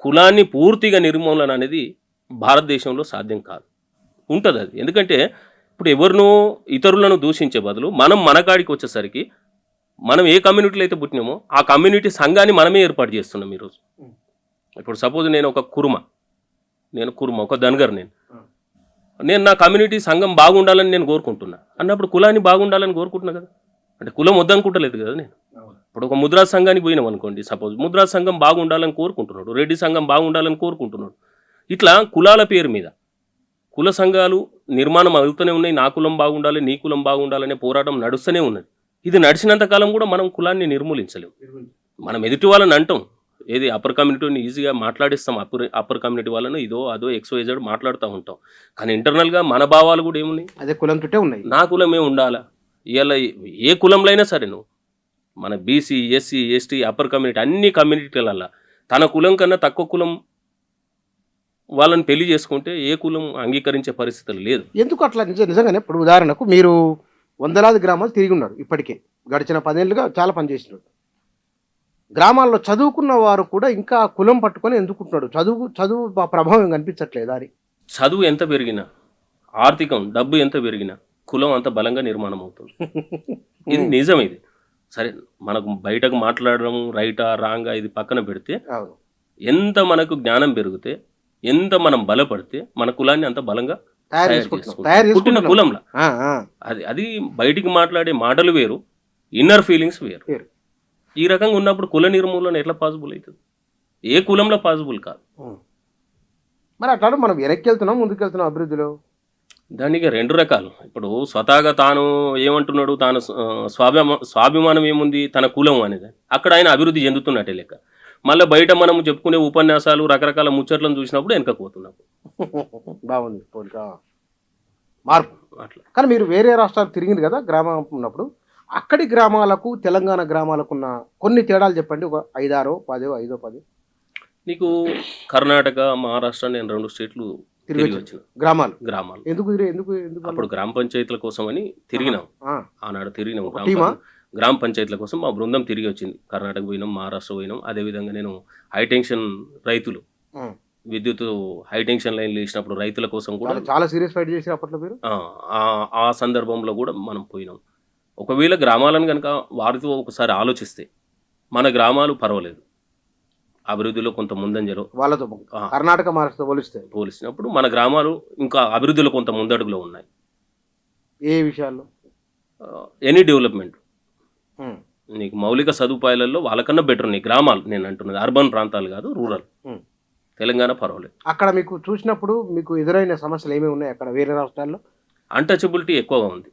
కులాన్ని పూర్తిగా నిర్మూలన అనేది భారతదేశంలో సాధ్యం కాదు. ఉంటుంది అది. ఎందుకంటే ఇప్పుడు ఎవరినో ఇతరులను దూషించే బదులు మనం మన కాడికి వచ్చేసరికి మనం ఏ కమ్యూనిటీలో అయితే పుట్టినామో ఆ కమ్యూనిటీ సంఘాన్ని మనమే ఏర్పాటు చేస్తున్నాం ఈరోజు. ఇప్పుడు సపోజ్ నేను ఒక కుర్మ, ఒక ధన్గర్, నేను నా కమ్యూనిటీ సంఘం బాగుండాలని నేను కోరుకుంటున్నా అన్నప్పుడు కులాన్ని బాగుండాలని కోరుకుంటున్నా కదా. అంటే కులం వద్దనుకుంటలేదు కదా నేను. ఇప్పుడు ఒక ముద్రా సంఘానికి పోయినాం అనుకోండి, సపోజ్ ముద్రా సంఘం బాగుండాలని కోరుకుంటున్నాడు, రెడ్డి సంఘం బాగుండాలని కోరుకుంటున్నాడు. ఇట్లా కులాల పేరు మీద కుల సంఘాలు నిర్మాణం అవుతూనే ఉన్నాయి. నా కులం బాగుండాలి, నీ కులం బాగుండాలనే పోరాటం నడుస్తూనే ఉన్నది. ఇది నడిచినంత కాలం కూడా మనం కులాన్ని నిర్మూలించలేము. మనం ఎదుటి వాళ్ళని అంటాం, ఏది అప్పర్ కమ్యూనిటీని ఈజీగా మాట్లాడిస్తాం, అప్పర్ కమ్యూనిటీ వాళ్ళను ఇదో అదో XYZ మాట్లాడుతూ ఉంటాం. కానీ ఇంటర్నల్గా మన భావాలు కూడా ఏమున్నాయి, అదే కులంతో ఉన్నాయి. నా కులమే ఉండాలా. ఇలా ఏ కులంలో అయినా సరే నువ్వు మన BC, SC, ST, upper community అన్ని కమ్యూనిటీలల్లో తన కులం కన్నా తక్కువ కులం వాళ్ళని పెళ్లి చేసుకుంటే ఏ కులం అంగీకరించే పరిస్థితులు లేదు. ఎందుకు అట్లా? నిజంగానే ఇప్పుడు ఉదాహరణకు మీరు వందలాది గ్రామాలు తిరిగి ఉన్నారు, ఇప్పటికే గడిచిన 10 ఏళ్ళుగా చాలా పనిచేసినారు. గ్రామాల్లో చదువుకున్న వారు కూడా ఇంకా కులం పట్టుకొని ఎందుకుంటున్నాడు? చదువు ప్రభావం కనిపించట్లేదు. అని చదువు ఎంత పెరిగినా, ఆర్థికం డబ్బు ఎంత పెరిగినా కులం అంత బలంగా నిర్మాణం అవుతుంది. ఇది నిజం. ఇది సరే, మనకు బయటకు మాట్లాడడం రైటా రాంగా ఇది పక్కన పెడితే, ఎంత మనకు జ్ఞానం పెరిగితే, ఎంత మనం బలపడితే మన కులాన్ని అంత బలంగా పుట్టిన కులంలో అది బయటికి మాట్లాడే మాటలు వేరు, ఇన్నర్ ఫీలింగ్స్ వేరు. ఈ రకంగా ఉన్నప్పుడు కుల నిర్మూలన ఎట్లా పాసిబుల్ అవుతుంది? ఏ కులంలో పాసిబుల్ కాదు. మరి అట్లా మనం వెనక్కి వెళ్తున్నాం, ముందుకు వెళ్తున్నాం అభివృద్ధిలో. దానికి 2 రకాలు. ఇప్పుడు స్వతహాగా తాను ఏమంటున్నాడు, తాను స్వాభిమానం ఏముంది, తన కులం అనేది, అక్కడ ఆయన అభివృద్ధి చెందుతున్నట్టే లెక్క. మళ్ళీ బయట మనం చెప్పుకునే ఉపన్యాసాలు రకరకాల ముచ్చట్లను చూసినప్పుడు వెనకపోతున్నాం. బాగుంది మార్పు అట్లా. కానీ మీరు వేరే రాష్ట్రాలు తిరిగింది కదా గ్రామం ఉన్నప్పుడు, అక్కడి గ్రామాలకు తెలంగాణ గ్రామాలకు ఉన్న కొన్ని తేడాలు చెప్పండి. ఒక 5-10. నీకు కర్ణాటక, మహారాష్ట్ర, నేను 2 స్టేట్లు తిరిగి వచ్చిన గ్రామాలు. ఎందుకు అప్పుడు గ్రామ పంచాయతీల కోసం అని తిరిగినాం. ఆనాడు తిరిగినాం గ్రామ పంచాయతీల కోసం. మా బృందం తిరిగి వచ్చింది. కర్ణాటక పోయినాం, మహారాష్ట్ర పోయినాం. అదేవిధంగా నేను హైటెన్షన్ రైతులు, విద్యుత్ హైటెన్షన్ లైన్లు వేసినప్పుడు రైతుల కోసం కూడా చాలా సీరియస్ ఫైట్ చేసి అప్పట్లో మీరు ఆ సందర్భంలో కూడా మనం పోయినాం. ఒకవేళ గ్రామాలను కనుక వారితో ఒకసారి ఆలోచిస్తే మన గ్రామాలు పర్వాలేదు, అభివృద్ధిలో కొంత ముందంజలో వాళ్ళతో కర్ణాటక మహారాష్ట్రతో పోలిసినప్పుడు మన గ్రామాలు ఇంకా అభివృద్ధిలో కొంత ముందడుగులో ఉన్నాయి. ఏ విషయాల్లో? ఎనీ డెవలప్మెంట్, నీకు మౌలిక సదుపాయాలలో వాళ్ళకన్నా బెటర్ నీ గ్రామాలు. నేను అంటున్నది అర్బన్ ప్రాంతాలు కాదు, రూరల్. తెలంగాణ పర్వాలేదు. అక్కడ మీకు చూసినప్పుడు మీకు ఎదురైన సమస్యలు ఏమేమి ఉన్నాయి అక్కడ వేరే రాష్ట్రాల్లో? అన్టచబిలిటీ ఎక్కువగా ఉంది.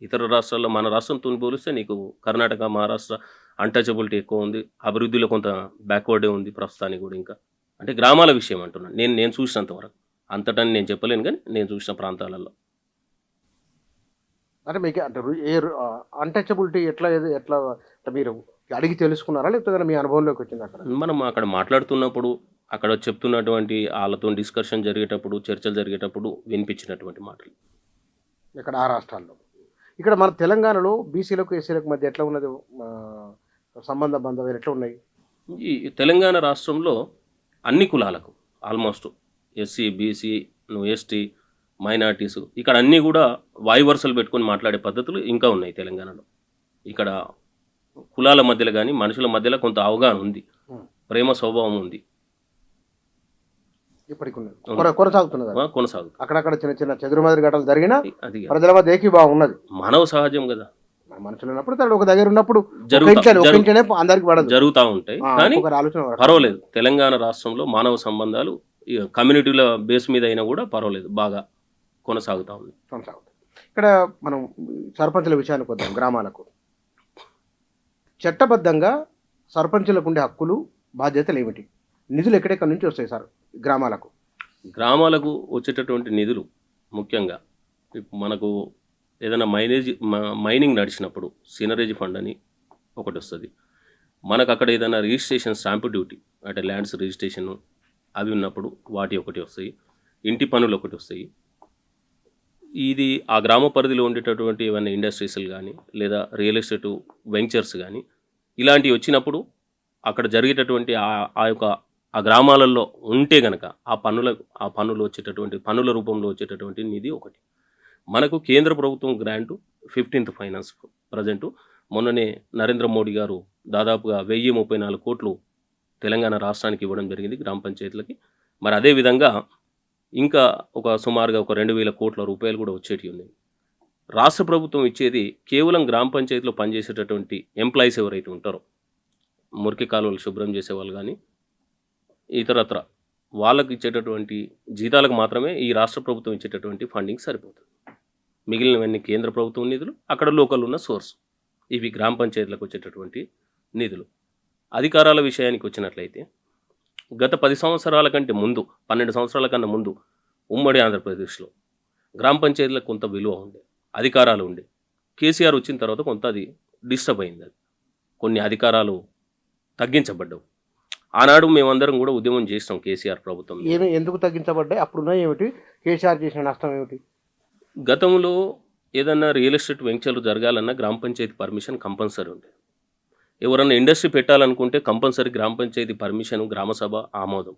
ఇతర రాష్ట్రాల్లో మన రాష్ట్రంతో పోలిస్తే నీకు కర్ణాటక, మహారాష్ట్ర అన్టచబిలిటీ ఎక్కువ ఉంది. అభివృద్ధిలో కొంత బ్యాక్వర్డే ఉంది ప్రస్తుతానికి కూడా. ఇంకా అంటే గ్రామాల విషయం అంటున్నాను నేను చూసినంత వరకు. అంతటని నేను చెప్పలేను, కానీ నేను చూసిన ప్రాంతాలలో అంటే మీకు అంటే అన్టచబిలిటీ ఎట్లా అంటే మీరు అడిగి తెలుసుకున్నారా లేకపోతే మీ అనుభవంలోకి వచ్చింది అక్కడ? మనం అక్కడ మాట్లాడుతున్నప్పుడు అక్కడ చెప్తున్నటువంటి వాళ్ళతో డిస్కషన్ జరిగేటప్పుడు చర్చలు జరిగేటప్పుడు వినిపించినటువంటి మాటలు. ఇక్కడ ఆ రాష్ట్రాల్లో ఇక్కడ మన తెలంగాణలో బీసీలకు ఎస్సీలకు మధ్య ఎట్లా ఉన్నది సంబంధ బంధం ఎట్లా ఉన్నాయి? ఈ తెలంగాణ రాష్ట్రంలో అన్ని కులాలకు almost SC BC ST minorities ఇక్కడ అన్నీ కూడా వాయు వరుసలు పెట్టుకొని మాట్లాడే పద్ధతులు ఇంకా ఉన్నాయి తెలంగాణలో. ఇక్కడ కులాల మధ్యలో కానీ మనుషుల మధ్యలో కొంత అవగాహన ఉంది, ప్రేమ స్వభావం ఉంది, ఇప్పటికి ఉన్నది కొనసాగుతున్నది. కొనసాగుతుంది. అక్కడక్కడ చిన్న చిన్న చెదురుమదురు ఘటనలు జరిగినా అది ప్రజల మధ్య ఏకీభావం ఉన్నది. మానవ సహజం కదా, మనుషులు ఉన్నప్పుడు తను ఒక దగ్గర ఉన్నప్పుడు అందరికి జరుగుతూ ఉంటాయి. కానీ పర్వాలేదు, తెలంగాణ రాష్ట్రంలో మానవ సంబంధాలు కమ్యూనిటీల బేస్ మీద అయినా కూడా పర్వాలేదు, బాగా కొనసాగుతూ ఉంది. ఇక్కడ మనం సర్పంచుల విషయానికి వద్దాం. గ్రామాలకు చట్టబద్ధంగా సర్పంచులకు ఉండే హక్కులు బాధ్యతలు ఏమిటి? నిధులు ఎక్కడెక్కడి నుంచి వస్తాయి సార్ గ్రామాలకు? గ్రామాలకు వచ్చేటటువంటి నిధులు ముఖ్యంగా మనకు ఏదైనా మైనింగ్ నడిచినప్పుడు సినరేజ్ ఫండ్ అని ఒకటి వస్తుంది. మనకు అక్కడ ఏదైనా రిజిస్ట్రేషన్ స్టాంపు డ్యూటీ అంటే ల్యాండ్స్ రిజిస్ట్రేషన్ అవి ఉన్నప్పుడు వాటి ఒకటి వస్తాయి. ఇంటి పనులు ఒకటి వస్తాయి. ఇది ఆ గ్రామ పరిధిలో ఉండేటటువంటి ఏమైనా ఇండస్ట్రీస్లు కానీ లేదా రియల్ ఎస్టేట్ వెంచర్స్ కానీ ఇలాంటివి వచ్చినప్పుడు అక్కడ జరిగేటటువంటి ఆ గ్రామాలలో ఉంటే గనక ఆ పన్నులు వచ్చేటటువంటి పన్నుల రూపంలో వచ్చేటటువంటి నిధి ఒకటి. మనకు కేంద్ర ప్రభుత్వం గ్రాంటు 15th ఫైనాన్స్ ప్రజెంటు మొన్ననే నరేంద్ర మోడీ గారు దాదాపుగా 1034 కోట్లు తెలంగాణ రాష్ట్రానికి ఇవ్వడం జరిగింది గ్రామ పంచాయతీలకి. మరి అదేవిధంగా ఇంకా సుమారుగా 2000 కోట్ల రూపాయలు కూడా వచ్చేటి ఉంది. రాష్ట్ర ప్రభుత్వం ఇచ్చేది కేవలం గ్రామ పంచాయతీలో పనిచేసేటటువంటి ఎంప్లాయీస్ ఎవరైతే ఉంటారో, మురికి కాలువలు శుభ్రం చేసేవాళ్ళు కానీ ఇతరత్ర వాళ్ళకి ఇచ్చేటటువంటి జీతాలకు మాత్రమే ఈ రాష్ట్ర ప్రభుత్వం ఇచ్చేటటువంటి ఫండింగ్ సరిపోతుంది. మిగిలినవన్నీ కేంద్ర ప్రభుత్వం నిధులు, అక్కడ లోకల్ ఉన్న సోర్స్. ఇవి గ్రామ పంచాయతీలకు వచ్చేటటువంటి నిధులు. అధికారాల విషయానికి వచ్చినట్లయితే గత 10 సంవత్సరాల కంటే ముందు 12 సంవత్సరాల కన్నా ముందు ఉమ్మడి ఆంధ్రప్రదేశ్లో గ్రామ పంచాయతీలకు కొంత విలువ ఉండే, అధికారాలు ఉండే. కేసీఆర్ వచ్చిన తర్వాత కొంత అది డిస్టర్బ్ అయింది. అది కొన్ని అధికారాలు తగ్గించబడ్డావు. ఆనాడు మేమందరం కూడా ఉద్యమం చేసినాం కేసీఆర్ ప్రభుత్వం. ఎందుకు తగ్గించబడ్డాయి? అప్పుడున్న ఏమిటి? కేసీఆర్ చేసిన నష్టం ఏమిటి? గతంలో ఏదన్నా రియల్ ఎస్టేట్ వెంచర్లు జరగాలన్నా గ్రామ పంచాయతీ పర్మిషన్ కంపల్సరీ ఉండేది. ఎవరన్నా ఇండస్ట్రీ పెట్టాలనుకుంటే కంపల్సరీ గ్రామ పంచాయతీ పర్మిషన్, గ్రామసభ ఆమోదం.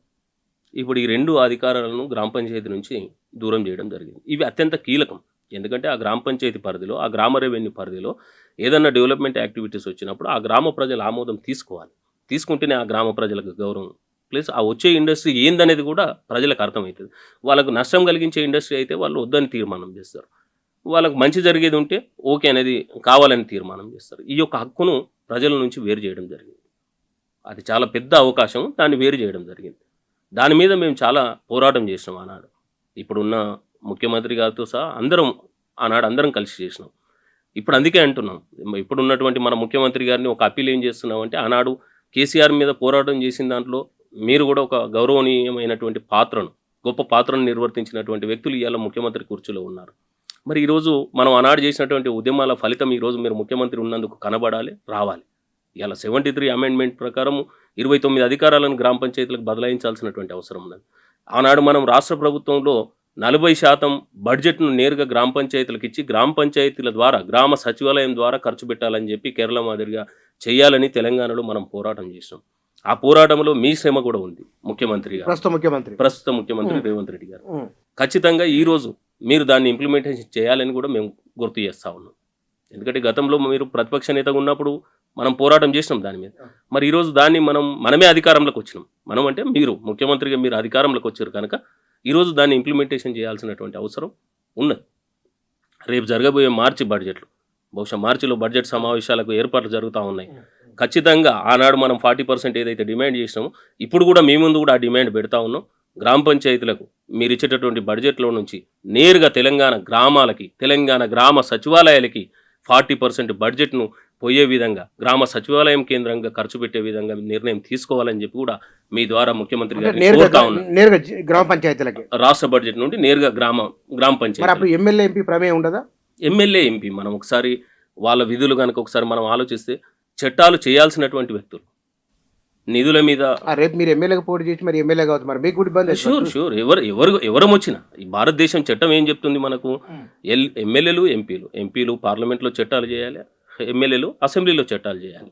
ఇప్పుడు ఈ 2 అధికారాలను గ్రామ పంచాయతీ నుంచి దూరం చేయడం జరిగింది. ఇవి అత్యంత కీలకం. ఎందుకంటే ఆ గ్రామ పంచాయతీ పరిధిలో, ఆ గ్రామ రెవెన్యూ పరిధిలో ఏదన్నా డెవలప్మెంట్ యాక్టివిటీస్ వచ్చినప్పుడు ఆ గ్రామ ప్రజల ఆమోదం తీసుకోవాలి. తీసుకుంటేనే ఆ గ్రామ ప్రజలకు గౌరవం, ప్లస్ ఆ వచ్చే ఇండస్ట్రీ ఏందనేది కూడా ప్రజలకు అర్థమవుతుంది. వాళ్ళకు నష్టం కలిగించే ఇండస్ట్రీ అయితే వాళ్ళు వద్దని తీర్మానం చేస్తారు. వాళ్ళకు మంచి జరిగేది ఉంటే ఓకే అనేది కావాలని తీర్మానం చేస్తారు. ఈ యొక్క హక్కును ప్రజల నుంచి వేరు చేయడం జరిగింది. అది చాలా పెద్ద అవకాశం, దాన్ని వేరు చేయడం జరిగింది. దాని మీద మేము చాలా పోరాటం చేసినాం ఆనాడు. ఇప్పుడున్న ముఖ్యమంత్రి గారితో సహా అందరం కలిసి చేసినాం. ఇప్పుడు అందుకే అంటున్నాం, ఇప్పుడున్నటువంటి మన ముఖ్యమంత్రి గారిని ఒక అప్పీల్ ఏం చేస్తున్నామంటే, ఆనాడు కేసీఆర్ మీద పోరాటం చేసిన దాంట్లో మీరు కూడా ఒక గౌరవనీయమైనటువంటి గొప్ప పాత్రను నిర్వర్తించినటువంటి వ్యక్తులు ఇవాళ ముఖ్యమంత్రి కుర్చీలో ఉన్నారు. మరి ఈరోజు మనం ఆనాడు చేసినటువంటి ఉద్యమాల ఫలితం ఈరోజు మీరు ముఖ్యమంత్రి ఉన్నందుకు కనబడాలి, రావాలి. ఇలా 73 అమెండ్మెంట్ ప్రకారం 29 అధికారాలను గ్రామ పంచాయతీలకు బదలాయించాల్సినటువంటి అవసరం ఉన్నది. ఆనాడు మనం రాష్ట్ర ప్రభుత్వంలో 40% బడ్జెట్ను నేరుగా గ్రామ పంచాయతీలకు ఇచ్చి గ్రామ పంచాయతీల ద్వారా, గ్రామ సచివాలయం ద్వారా ఖర్చు పెట్టాలని చెప్పి కేరళ మాదిరిగా చేయాలని తెలంగాణలో మనం పోరాటం చేసాం. ఆ పోరాటంలో మీ శ్రమ కూడా ఉంది. ప్రస్తుత ముఖ్యమంత్రి రేవంత్ రెడ్డి గారు ఖచ్చితంగా ఈరోజు మీరు దాన్ని ఇంప్లిమెంటేషన్ చేయాలని కూడా మేము గుర్తు చేస్తూ ఉన్నాం. ఎందుకంటే గతంలో మీరు ప్రతిపక్ష నేతగా ఉన్నప్పుడు మనం పోరాటం చేసినాం దాని మీద. మరి ఈరోజు దాన్ని మనమే అధికారంలోకి వచ్చినాం. మనం అంటే మీరు ముఖ్యమంత్రిగా మీరు అధికారంలోకి వచ్చారు కనుక ఈరోజు దాన్ని ఇంప్లిమెంటేషన్ చేయాల్సినటువంటి అవసరం ఉన్నది. రేపు జరగబోయే బడ్జెట్లు, బహుశా మార్చిలో బడ్జెట్ సమావేశాలకు ఏర్పాట్లు జరుగుతూ ఉన్నాయి. ఖచ్చితంగా ఆనాడు మనం 40% ఏదైతే డిమాండ్ చేసినామో ఇప్పుడు కూడా మీ ముందు కూడా ఆ డిమాండ్ పెడతా ఉన్నాం. గ్రామ పంచాయతీలకు మీరు ఇచ్చేటటువంటి బడ్జెట్లో నుంచి నేరుగా తెలంగాణ గ్రామాలకి, తెలంగాణ గ్రామ సచివాలయాలకి 40% బడ్జెట్ను పోయే విధంగా, గ్రామ సచివాలయం కేంద్రంగా ఖర్చు పెట్టే విధంగా నిర్ణయం తీసుకోవాలని చెప్పి కూడా మీ ద్వారా ముఖ్యమంత్రి గారిని కోరుతా ఉన్నాం. గ్రామ పంచాయతీలకి రాష్ట్ర బడ్జెట్ నుండి నేరుగా గ్రామ పంచాయతీ ఎమ్మెల్యే ఎంపీ ప్రమేయం ఉండదా? ఎమ్మెల్యే ఎంపీ మనం ఒకసారి వాళ్ళ విధులు కనుక ఒకసారి మనం ఆలోచిస్తే చట్టాలు చేయాల్సినటువంటి వ్యక్తులు నిధుల మీద రేపు మీరు ఎమ్మెల్యేగా పోటీ చేసి మరి ఎమ్మెల్యే కావచ్చు, మరి మీకు కూడా ఇబ్బంది అవుతుంది. షూర్ ఎవరం వచ్చినా ఈ భారతదేశం చట్టం ఏం చెప్తుంది మనకు? ఎమ్మెల్యేలు ఎంపీలు పార్లమెంట్లో చట్టాలు చేయాలి, ఎమ్మెల్యేలు అసెంబ్లీలో చట్టాలు చేయాలి.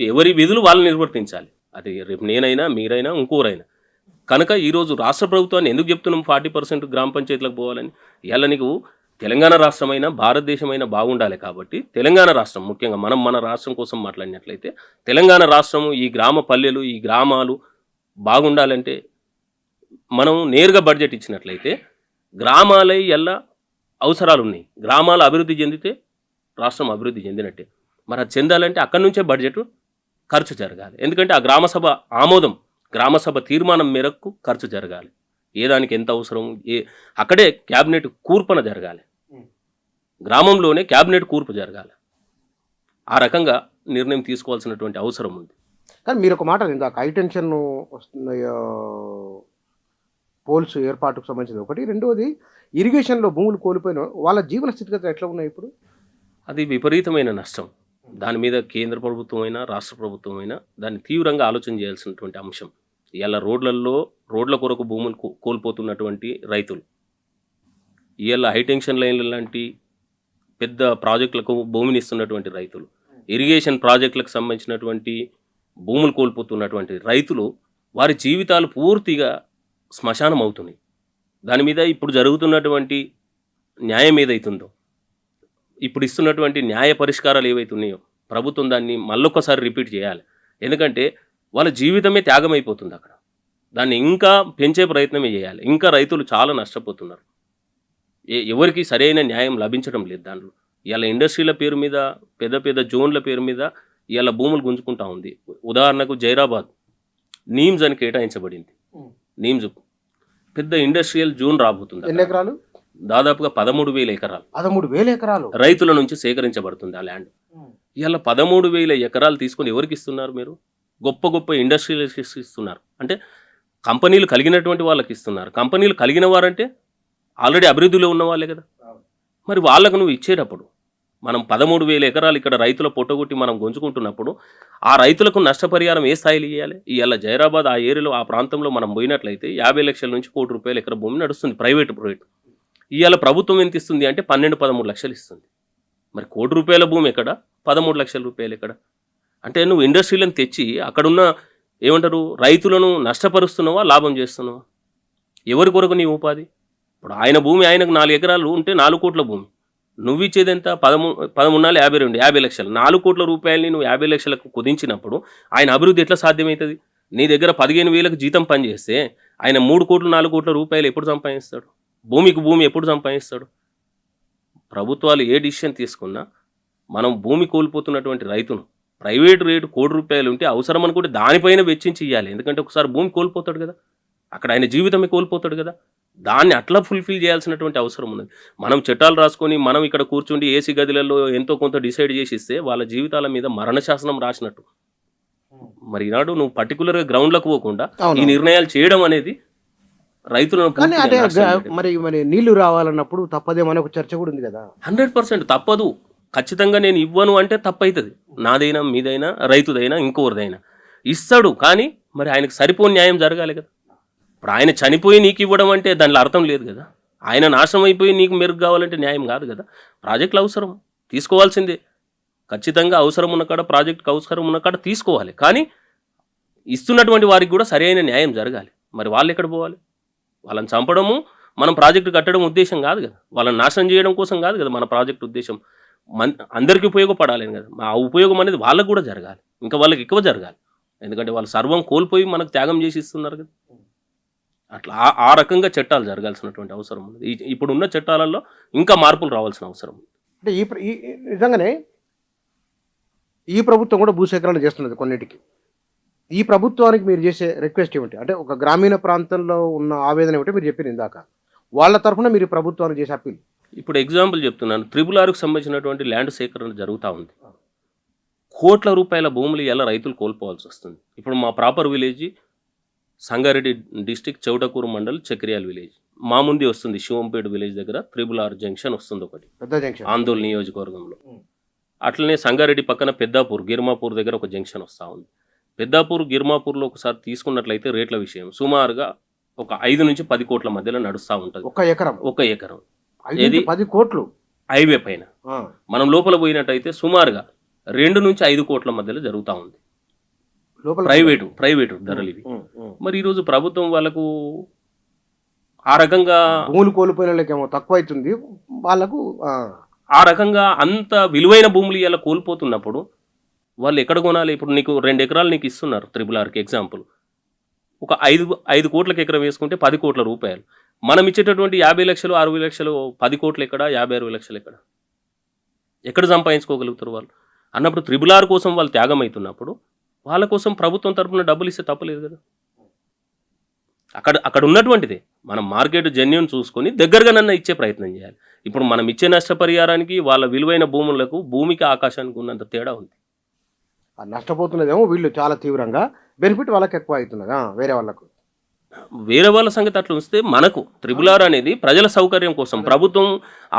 ఎవరి విధులు వాళ్ళు నిర్వర్తించాలి. అది రేపు నేనైనా మీరైనా ఇంకోరైనా. కనుక ఈరోజు రాష్ట్ర ప్రభుత్వాన్ని ఎందుకు చెప్తున్నాం 40% గ్రామ పంచాయతీలకు పోవాలని? ఇవాళ నీకు తెలంగాణ రాష్ట్రమైనా భారతదేశమైనా బాగుండాలి కాబట్టి తెలంగాణ రాష్ట్రం ముఖ్యంగా మన రాష్ట్రం కోసం మాట్లాడినట్లయితే తెలంగాణ రాష్ట్రము ఈ గ్రామ పల్లెలు ఈ గ్రామాలు బాగుండాలంటే మనం నేరుగా బడ్జెట్ ఇచ్చినట్లయితే గ్రామాలై ఎలా అవసరాలు ఉన్నాయి, గ్రామాలు అభివృద్ధి చెందితే రాష్ట్రం అభివృద్ధి చెందినట్టే. మరి అది చెందాలంటే అక్కడి నుంచే బడ్జెట్ ఖర్చు జరగాలి. ఎందుకంటే ఆ గ్రామసభ ఆమోదం, గ్రామసభ తీర్మానం మేరకు ఖర్చు జరగాలి. ఏ దానికి ఎంత అవసరం అక్కడే క్యాబినెట్ కూర్పన జరగాలి, గ్రామంలోనే క్యాబినెట్ కూర్పు జరగాలి. ఆ రకంగా నిర్ణయం తీసుకోవాల్సినటువంటి అవసరం ఉంది. కానీ మీరు ఒక మాట ఇందాక హైటెన్షన్ పోల్స్ ఏర్పాటుకు సంబంధించింది ఒకటి, రెండవది ఇరిగేషన్లో భూములు కోల్పోయిన వాళ్ళ జీవన స్థితిగతులు ఎట్లా ఉన్నాయి ఇప్పుడు? అది విపరీతమైన నష్టం. దాని మీద కేంద్ర ప్రభుత్వం అయినా రాష్ట్ర ప్రభుత్వం అయినా దాన్ని తీవ్రంగా ఆలోచన చేయాల్సినటువంటి అంశం. ఇవాళ రోడ్ల కొరకు భూములు కోల్పోతున్నటువంటి రైతులు, ఇవాళ హైటెన్షన్ లైన్ల లాంటి పెద్ద ప్రాజెక్టులకు భూమిని ఇస్తున్నటువంటి రైతులు, ఇరిగేషన్ ప్రాజెక్టులకు సంబంధించినటువంటి భూములు కోల్పోతున్నటువంటి రైతులు, వారి జీవితాలు పూర్తిగా శ్మశానం అవుతున్నాయి. దాని మీద ఇప్పుడు జరుగుతున్నటువంటి న్యాయం ఏదైతుందో, ఇప్పుడు ఇస్తున్నటువంటి న్యాయ పరిష్కారాలు ఏవైతున్నాయో ప్రభుత్వం దాన్ని మళ్ళొక్కసారి రిపీట్ చేయాలి. ఎందుకంటే వాళ్ళ జీవితమే త్యాగమైపోతుంది అక్కడ. దాన్ని ఇంకా పెంచే ప్రయత్నమే చేయాలి. ఇంకా రైతులు చాలా నష్టపోతున్నారు. ఎవరికి సరైన న్యాయం లభించడం లేదు దాంట్లో. ఇలా ఇండస్ట్రీల పేరు మీద పెద్ద పెద్ద జోన్ల పేరు మీద ఇలా భూములు గుంజుకుంటా ఉంది. ఉదాహరణకు జైరాబాద్ నీమ్స్ అని కేటాయించబడింది. నీమ్స్ పెద్ద ఇండస్ట్రియల్ జోన్ రాబోతుంది. ఎన్ని ఎకరాలు? దాదాపుగా 13,000 ఎకరాలు. 13,000 ఎకరాలు రైతుల నుంచి సేకరించబడుతుంది ఆ ల్యాండ్. ఇలా 13,000 ఎకరాలు తీసుకొని ఎవరికి ఇస్తున్నారు మీరు? గొప్ప గొప్ప ఇండస్ట్రియలిస్ట్ ఇస్తున్నారు. అంటే కంపెనీలు కలిగినటువంటి వాళ్ళకి ఇస్తున్నారు. కంపెనీలు కలిగిన వారంటే ఆల్రెడీ అభివృద్ధిలో ఉన్న వాళ్ళే కదా. మరి వాళ్ళకు నువ్వు ఇచ్చేటప్పుడు మనం 13,000 ఎకరాలు ఇక్కడ రైతుల పొట్టగొట్టి మనం గుంజుకుంటున్నప్పుడు ఆ రైతులకు నష్టపరిహారం ఏ స్థాయిలో ఇవ్వాలి? ఇవాళ జైరాబాద్ ఆ ఏరియాలో ఆ ప్రాంతంలో మనం పోయినట్లయితే 50 లక్షల నుంచి ₹1,00,00,000 ఎకర భూమి నడుస్తుంది ప్రైవేట్. ఇవాళ ప్రభుత్వం ఎంత ఇస్తుంది అంటే 12-13 లక్షలు ఇస్తుంది. మరి ₹1,00,00,000 భూమి ఎక్కడ, 13 లక్షల రూపాయలు ఎక్కడ? అంటే నువ్వు ఇండస్ట్రీలను తెచ్చి అక్కడున్న ఏమంటారు రైతులను నష్టపరుస్తున్నావా, లాభం చేస్తున్నావా? ఎవరి కొరకు నీ ఉపాధి? ఇప్పుడు ఆయన భూమి ఆయనకు 4 ఎకరాలు ఉంటే 4 కోట్ల భూమి, నువ్వు ఇచ్చేది ఎంత? 13 50 లక్షలు. 4 కోట్ల రూపాయలని నువ్వు 50 లక్షలకు కుదించినప్పుడు ఆయన అభివృద్ధి ఎట్లా సాధ్యమవుతుంది? నీ దగ్గర 15,000 జీతం పనిచేస్తే ఆయన 3 కోట్లు 4 కోట్ల రూపాయలు ఎప్పుడు సంపాదిస్తాడు? భూమికి భూమి ఎప్పుడు సంపాదిస్తాడు? ప్రభుత్వాలు ఏ డిసిషన్ తీసుకున్నా మనం భూమి కోల్పోతున్నటువంటి రైతును ప్రైవేటు రేటు ₹1,00,00,000 ఉంటే అవసరం అనుకుంటే దానిపైన వెచ్చించి ఇవ్వాలి. ఎందుకంటే ఒకసారి భూమి కోల్పోతాడు కదా, అక్కడ ఆయన జీవితమే కోల్పోతాడు కదా. దాన్ని అట్లా ఫుల్ఫిల్ చేయాల్సినటువంటి అవసరం ఉన్నది. మనం చట్టాలు రాసుకొని మనం ఇక్కడ కూర్చుండి ఏసీ గదులలో ఎంతో కొంత డిసైడ్ చేసి ఇస్తే వాళ్ళ జీవితాల మీద మరణ శాసనం రాసినట్టు. మరి ఈనాడు నువ్వు పర్టికులర్గా గ్రౌండ్లకు పోకుండా ఈ నిర్ణయాలు చేయడం అనేది రైతులను మరి నీళ్లు రావాలన్నప్పుడు తప్పదేమని ఒక చర్చ కూడా ఉంది కదా. 100% తప్పదు. ఖచ్చితంగా నేను ఇవ్వను అంటే తప్పవుతుంది. నాదైనా మీదైనా రైతుదైనా ఇంకోరిదైనా ఇస్తాడు. కానీ మరి ఆయనకు సరిపోని న్యాయం జరగాలి కదా. ఇప్పుడు ఆయన చనిపోయి నీకు ఇవ్వడం అంటే దానిలో అర్థం లేదు కదా. ఆయన నాశనం అయిపోయి నీకు మెరుగు కావాలంటే న్యాయం కాదు కదా. ప్రాజెక్టులు అవసరం తీసుకోవాల్సిందే. ఖచ్చితంగా అవసరం ఉన్న కాడ ప్రాజెక్టుకి అవసరం ఉన్న కాడ తీసుకోవాలి. కానీ ఇస్తున్నటువంటి వారికి కూడా సరైన న్యాయం జరగాలి. మరి వాళ్ళు ఎక్కడ పోవాలి? వాళ్ళని చంపడము మనం ప్రాజెక్టు కట్టడం ఉద్దేశం కాదు కదా. వాళ్ళని నాశనం చేయడం కోసం కాదు కదా మన ప్రాజెక్టు ఉద్దేశం. అందరికీ ఉపయోగపడాలి కదా. ఆ ఉపయోగం అనేది వాళ్ళకు కూడా జరగాలి, ఇంకా వాళ్ళకి ఎక్కువ జరగాలి. ఎందుకంటే వాళ్ళు సర్వం కోల్పోయి మనకు త్యాగం చేసి ఇస్తున్నారు కదా. అట్లా ఆ రకంగా చట్టాలు జరగాల్సినటువంటి అవసరం ఉంది. ఇప్పుడున్న చట్టాలలో ఇంకా మార్పులు రావాల్సిన అవసరం ఉంది. అంటే నిజంగానే ఈ ప్రభుత్వం కూడా భూసేకరణ చేస్తున్నది కొన్నిటికి. ఈ ప్రభుత్వానికి మీరు చేసే రిక్వెస్ట్ ఏమిటి? అంటే ఒక గ్రామీణ ప్రాంతంలో ఉన్న ఆవేదన ఏమిటో మీరు చెప్పారు ఇందాక, వాళ్ళ తరఫున మీరు ప్రభుత్వానికి చేసే అప్పీల్. ఇప్పుడు ఎగ్జాంపుల్ చెప్తున్నాను. RRRకు సంబంధించినటువంటి ల్యాండ్ సేకరణ జరుగుతూ ఉంది. కోట్ల రూపాయల భూములు ఇలా రైతులు కోల్పోవాల్సి వస్తుంది. ఇప్పుడు మా proper village Sangareddy district Choutkur mandal Chakriyal village. మా ముందే వస్తుంది శివంపేట విలేజ్ దగ్గర 6R జంక్షన్ వస్తుంది ఒకటి, పెద్ద జంక్షన్. ఆందోళన నియోజకవర్గంలో. అట్లనే సంగారెడ్డి పక్కన పెద్దాపూర్ గిర్మాపూర్ దగ్గర ఒక జంక్షన్ వస్తూ ఉంది. పెద్దాపూర్ గిర్మాపూర్లో ఒకసారి తీసుకున్నట్లయితే రేట్ల విషయం సుమారుగా ఒక 5 నుంచి 10 కోట్ల మధ్యలో నడుస్తూ ఉంటుంది. ఒక ఎకరం ఏది 10 కోట్లు హైవే పైన. మనం లోపల పోయినట్టయితే సుమారుగా 2 నుంచి 5 కోట్ల మధ్యలో జరుగుతూ ఉంది. ప్రైవేటు ధరలు ఇవి. మరి ఈరోజు ప్రభుత్వం వాళ్ళకు ఆ రకంగా భూములు కోల్పోయిన వాళ్ళకేమో తక్కువ అవుతుంది, వాళ్ళకు ఆ రకంగా అంత విలువైన భూములు ఇలా కోల్పోతున్నప్పుడు వాళ్ళు ఎక్కడ కొనాలి? ఇప్పుడు నీకు 2 ఎకరాలు నీకు ఇస్తున్నారు 6Rకి ఎగ్జాంపుల్. ఒక 5 కోట్లకి ఎకరం వేసుకుంటే 10 కోట్ల రూపాయలు. మనం ఇచ్చేటటువంటి 50 లక్షలు 60 లక్షలు 10 కోట్లు ఎక్కడ, 50-60 లక్షలు ఎక్కడ సంపాదించుకోగలుగుతారు వాళ్ళు అన్నప్పుడు 6R కోసం వాళ్ళు త్యాగం అవుతున్నప్పుడు వాళ్ళ కోసం ప్రభుత్వం తరపున డబ్బులు ఇస్తే తప్పలేదు కదా. అక్కడ ఉన్నటువంటిదే మనం మార్కెట్ జెన్యూన్ చూసుకొని దగ్గరగా నన్ను ఇచ్చే ప్రయత్నం చేయాలి. ఇప్పుడు మనం ఇచ్చే నష్టపరిహారానికి వాళ్ళ విలువైన భూములకు భూమికి ఆకాశానికి ఉన్నంత తేడా ఉంది. నష్టపోతున్నదేమో వీళ్ళు చాలా తీవ్రంగా, బెనిఫిట్ వాళ్ళకి ఎక్కువ అవుతున్నదా వేరే వాళ్ళ సంగతి అట్లా వస్తే మనకు 6R అనేది ప్రజల సౌకర్యం కోసం ప్రభుత్వం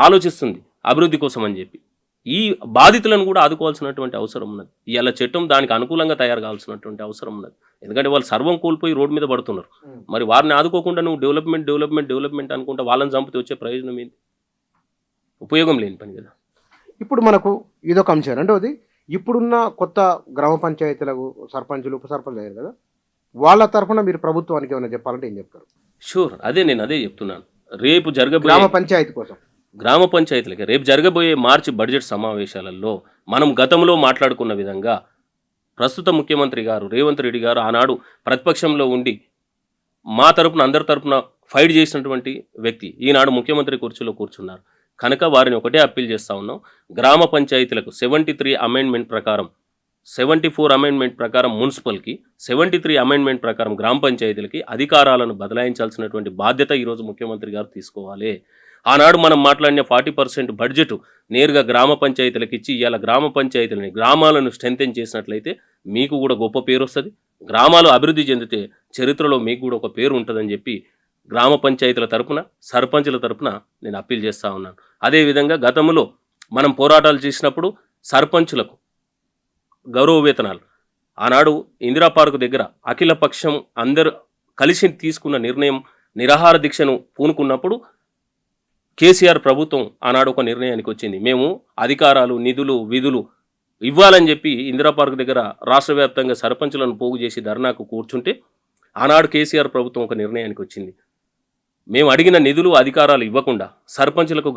ఆలోచిస్తుంది, అభివృద్ధి కోసం అని చెప్పి ఈ బాధితులను కూడా ఆదుకోవాల్సినటువంటి అవసరం ఉన్నది. ఇవాళ చట్టం దానికి అనుకూలంగా తయారు కావాల్సినటువంటి అవసరం ఉన్నది. ఎందుకంటే వాళ్ళు సర్వం కోల్పోయి రోడ్డు మీద పడుతున్నారు. మరి వారిని ఆదుకోకుండా నువ్వు డెవలప్మెంట్ అనుకుంటా వాళ్ళని చంపితే వచ్చే ప్రయోజనం ఏంటి? ఉపయోగం లేని పని కదా. ఇప్పుడు మనకు ఇదొక అంశం. రెండవది, ఇప్పుడున్న కొత్త గ్రామ పంచాయతీలకు సర్పంచులు ఉప సర్పంచ్ అయ్యారు కదా, వాళ్ళ తరఫున మీరు ప్రభుత్వానికి ఏమైనా చెప్పాలంటే ఏం చెప్తారు? షూర్, నేను అదే చెప్తున్నాను. రేపు జరగబోయే గ్రామ పంచాయతీ కోసం గ్రామ పంచాయతీలకి రేపు జరగబోయే మార్చి బడ్జెట్ సమావేశాలలో మనం గతంలో మాట్లాడుకున్న విధంగా ప్రస్తుత ముఖ్యమంత్రి గారు రేవంత్ రెడ్డి గారు ఆనాడు ప్రతిపక్షంలో ఉండి మా తరపున అందరి తరపున ఫైట్ చేసినటువంటి వ్యక్తి ఈనాడు ముఖ్యమంత్రి కుర్చీలో కూర్చున్నారు. కనుక వారిని ఒకటే అప్పీల్ చేస్తూ ఉన్నాం, గ్రామ పంచాయతీలకు 73 అమెండ్మెంట్ ప్రకారం 74 అమెండ్మెంట్ ప్రకారం మున్సిపల్కి 73 అమెండ్మెంట్ ప్రకారం గ్రామ పంచాయతీలకి అధికారాలను బదలాయించాల్సినటువంటి బాధ్యత ఈరోజు ముఖ్యమంత్రి గారు తీసుకోవాలి. ఆనాడు మనం మాట్లాడిన 40% బడ్జెట్ నేరుగా గ్రామ పంచాయతీలకు ఇచ్చి ఇవాళ గ్రామ పంచాయతీలని గ్రామాలను స్ట్రెంథెన్ చేసినట్లయితే మీకు కూడా గొప్ప పేరు వస్తుంది. గ్రామాలు అభివృద్ధి చెందితే చరిత్రలో మీకు కూడా ఒక పేరు ఉంటుందని చెప్పి గ్రామ పంచాయతీల తరపున సర్పంచుల తరపున నేను అప్పీల్ చేస్తూ ఉన్నాను. అదేవిధంగా గతంలో మనం పోరాటాలు చేసినప్పుడు సర్పంచులకు గౌరవ వేతనాలు ఆనాడు ఇందిరా పార్కు దగ్గర అఖిల పక్షం అందరూ కలిసి తీసుకున్న నిర్ణయం నిరాహార దీక్షను పూనుకున్నప్పుడు కేసీఆర్ ప్రభుత్వం ఆనాడు ఒక నిర్ణయానికి వచ్చింది. మేము అధికారాలు నిధులు విధులు ఇవ్వాలని చెప్పి ఇందిరా పార్క్ దగ్గర రాష్ట్ర వ్యాప్తంగా సర్పంచులను పోగు చేసి ధర్నాకు కూర్చుంటే ఆనాడు కేసీఆర్ ప్రభుత్వం ఒక నిర్ణయానికి వచ్చింది. మేము అడిగిన నిధులు అధికారాలు ఇవ్వకుండా సర్పంచులకు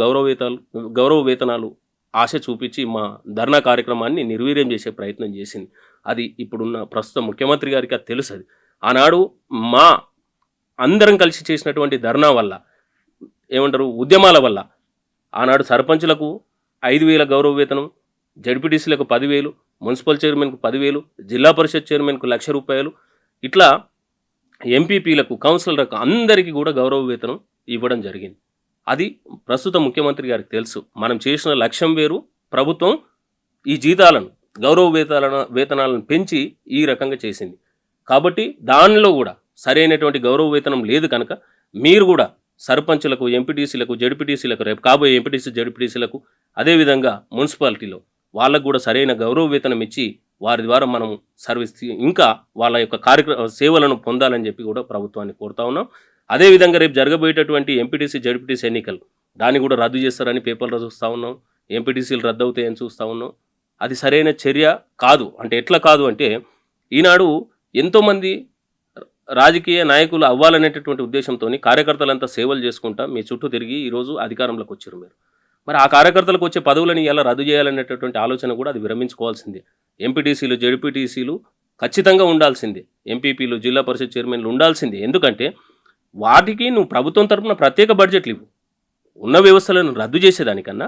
గౌరవ వేతనాలు ఆశ చూపించి మా ధర్నా కార్యక్రమాన్ని నిర్వీర్యం చేసే ప్రయత్నం చేసింది. అది ఇప్పుడున్న ప్రస్తుత ముఖ్యమంత్రి గారికి అది తెలుసు. అది ఆనాడు మా అందరం కలిసి చేసినటువంటి ధర్నా వల్ల ఉద్యమాల వల్ల ఆనాడు సర్పంచులకు 5,000 గౌరవ వేతనం, జడ్పీటీసీలకు 10,000, మున్సిపల్ చైర్మన్కు 10,000, జిల్లా పరిషత్ చైర్మన్కు ₹1,00,000, ఇట్లా ఎంపీపీలకు కౌన్సిలర్లకు అందరికీ కూడా గౌరవ వేతనం ఇవ్వడం జరిగింది. అది ప్రస్తుత ముఖ్యమంత్రి గారికి తెలుసు. మనం చేసిన లక్ష్యం వేరు, ప్రభుత్వం ఈ జీతాలను గౌరవ వేతనాలను పెంచి ఈ రకంగా చేసింది. కాబట్టి దానిలో కూడా సరైనటువంటి గౌరవ వేతనం లేదు. కనుక మీరు కూడా సర్పంచులకు ఎంపీటీసీలకు జడ్పీటీసీలకు రేపు కాబోయే ఎంపీటీసీ జడ్పీటీసీలకు అదేవిధంగా మున్సిపాలిటీలో వాళ్ళకు కూడా సరైన గౌరవ వేతనం ఇచ్చి వారి ద్వారా మనం సర్వీస్ ఇంకా వాళ్ళ యొక్క సేవలను పొందాలని చెప్పి కూడా ప్రభుత్వాన్ని కోరుతా ఉన్నాం. అదేవిధంగా రేపు జరగబోయేటటువంటి ఎంపీటీసీ జడ్పీటీసీ ఎన్నికలు దాన్ని కూడా రద్దు చేస్తారని పేపర్లో చూస్తూ ఉన్నాం. ఎంపీటీసీలు రద్దు అవుతాయని చూస్తూ ఉన్నాం. అది సరైన చర్య కాదు. అంటే ఎట్లా కాదు అంటే ఈనాడు ఎంతోమంది రాజకీయ నాయకులు అవ్వాలనేటటువంటి ఉద్దేశంతో కార్యకర్తలంతా సేవలు చేసుకుంటా మీ చుట్టూ తిరిగి ఈరోజు అధికారంలోకి వచ్చారు మీరు. మరి ఆ కార్యకర్తలకు వచ్చే పదవులని ఎలా రద్దు చేయాలనేటటువంటి ఆలోచన కూడా అది విరమించుకోవాల్సిందే. ఎంపీటీసీలు జడ్పీటీసీలు ఖచ్చితంగా ఉండాల్సిందే, ఎంపీపీలు జిల్లా పరిషత్ చైర్మన్లు ఉండాల్సిందే. ఎందుకంటే వాటికి నువ్వు ప్రభుత్వం తరపున ప్రత్యేక బడ్జెట్లు ఇవ్వు. ఉన్న వ్యవస్థలను రద్దు చేసేదానికన్నా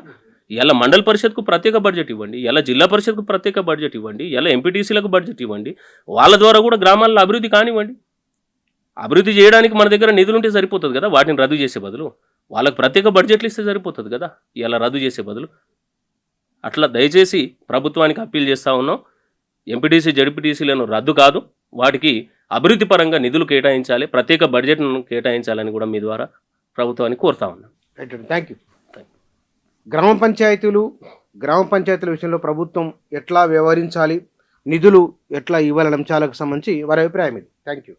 ఇలా మండల పరిషత్కు ప్రత్యేక బడ్జెట్ ఇవ్వండి, ఇలా జిల్లా పరిషత్కు ప్రత్యేక బడ్జెట్ ఇవ్వండి, ఇలా ఎంపీటీసీలకు బడ్జెట్ ఇవ్వండి. వాళ్ళ ద్వారా కూడా గ్రామాల్లో అభివృద్ధి కానివ్వండి. అభివృద్ధి చేయడానికి మన దగ్గర నిధులుంటే సరిపోతుంది కదా, వాటిని రద్దు చేసే బదులు వాళ్ళకి ప్రత్యేక బడ్జెట్లు ఇస్తే సరిపోతుంది కదా, ఇలా రద్దు చేసే బదులు. అట్లా దయచేసి ప్రభుత్వానికి అప్పీల్ చేస్తూ ఉన్నాం. ఎంపీటీసీ జడ్పీటీసీలను రద్దు కాదు, వాటికి అభివృద్ధి పరంగా నిధులు కేటాయించాలి, ప్రత్యేక బడ్జెట్ను కేటాయించాలని కూడా మీ ద్వారా ప్రభుత్వాన్ని కోరుతా ఉన్నాను. రైట్ అండి, థ్యాంక్ యూ. గ్రామ పంచాయతీల విషయంలో ప్రభుత్వం ఎట్లా వ్యవహరించాలి, నిధులు ఎట్లా ఇవ్వాలనే అంశాలకు సంబంధించి వారి అభిప్రాయం ఇది. Thank you.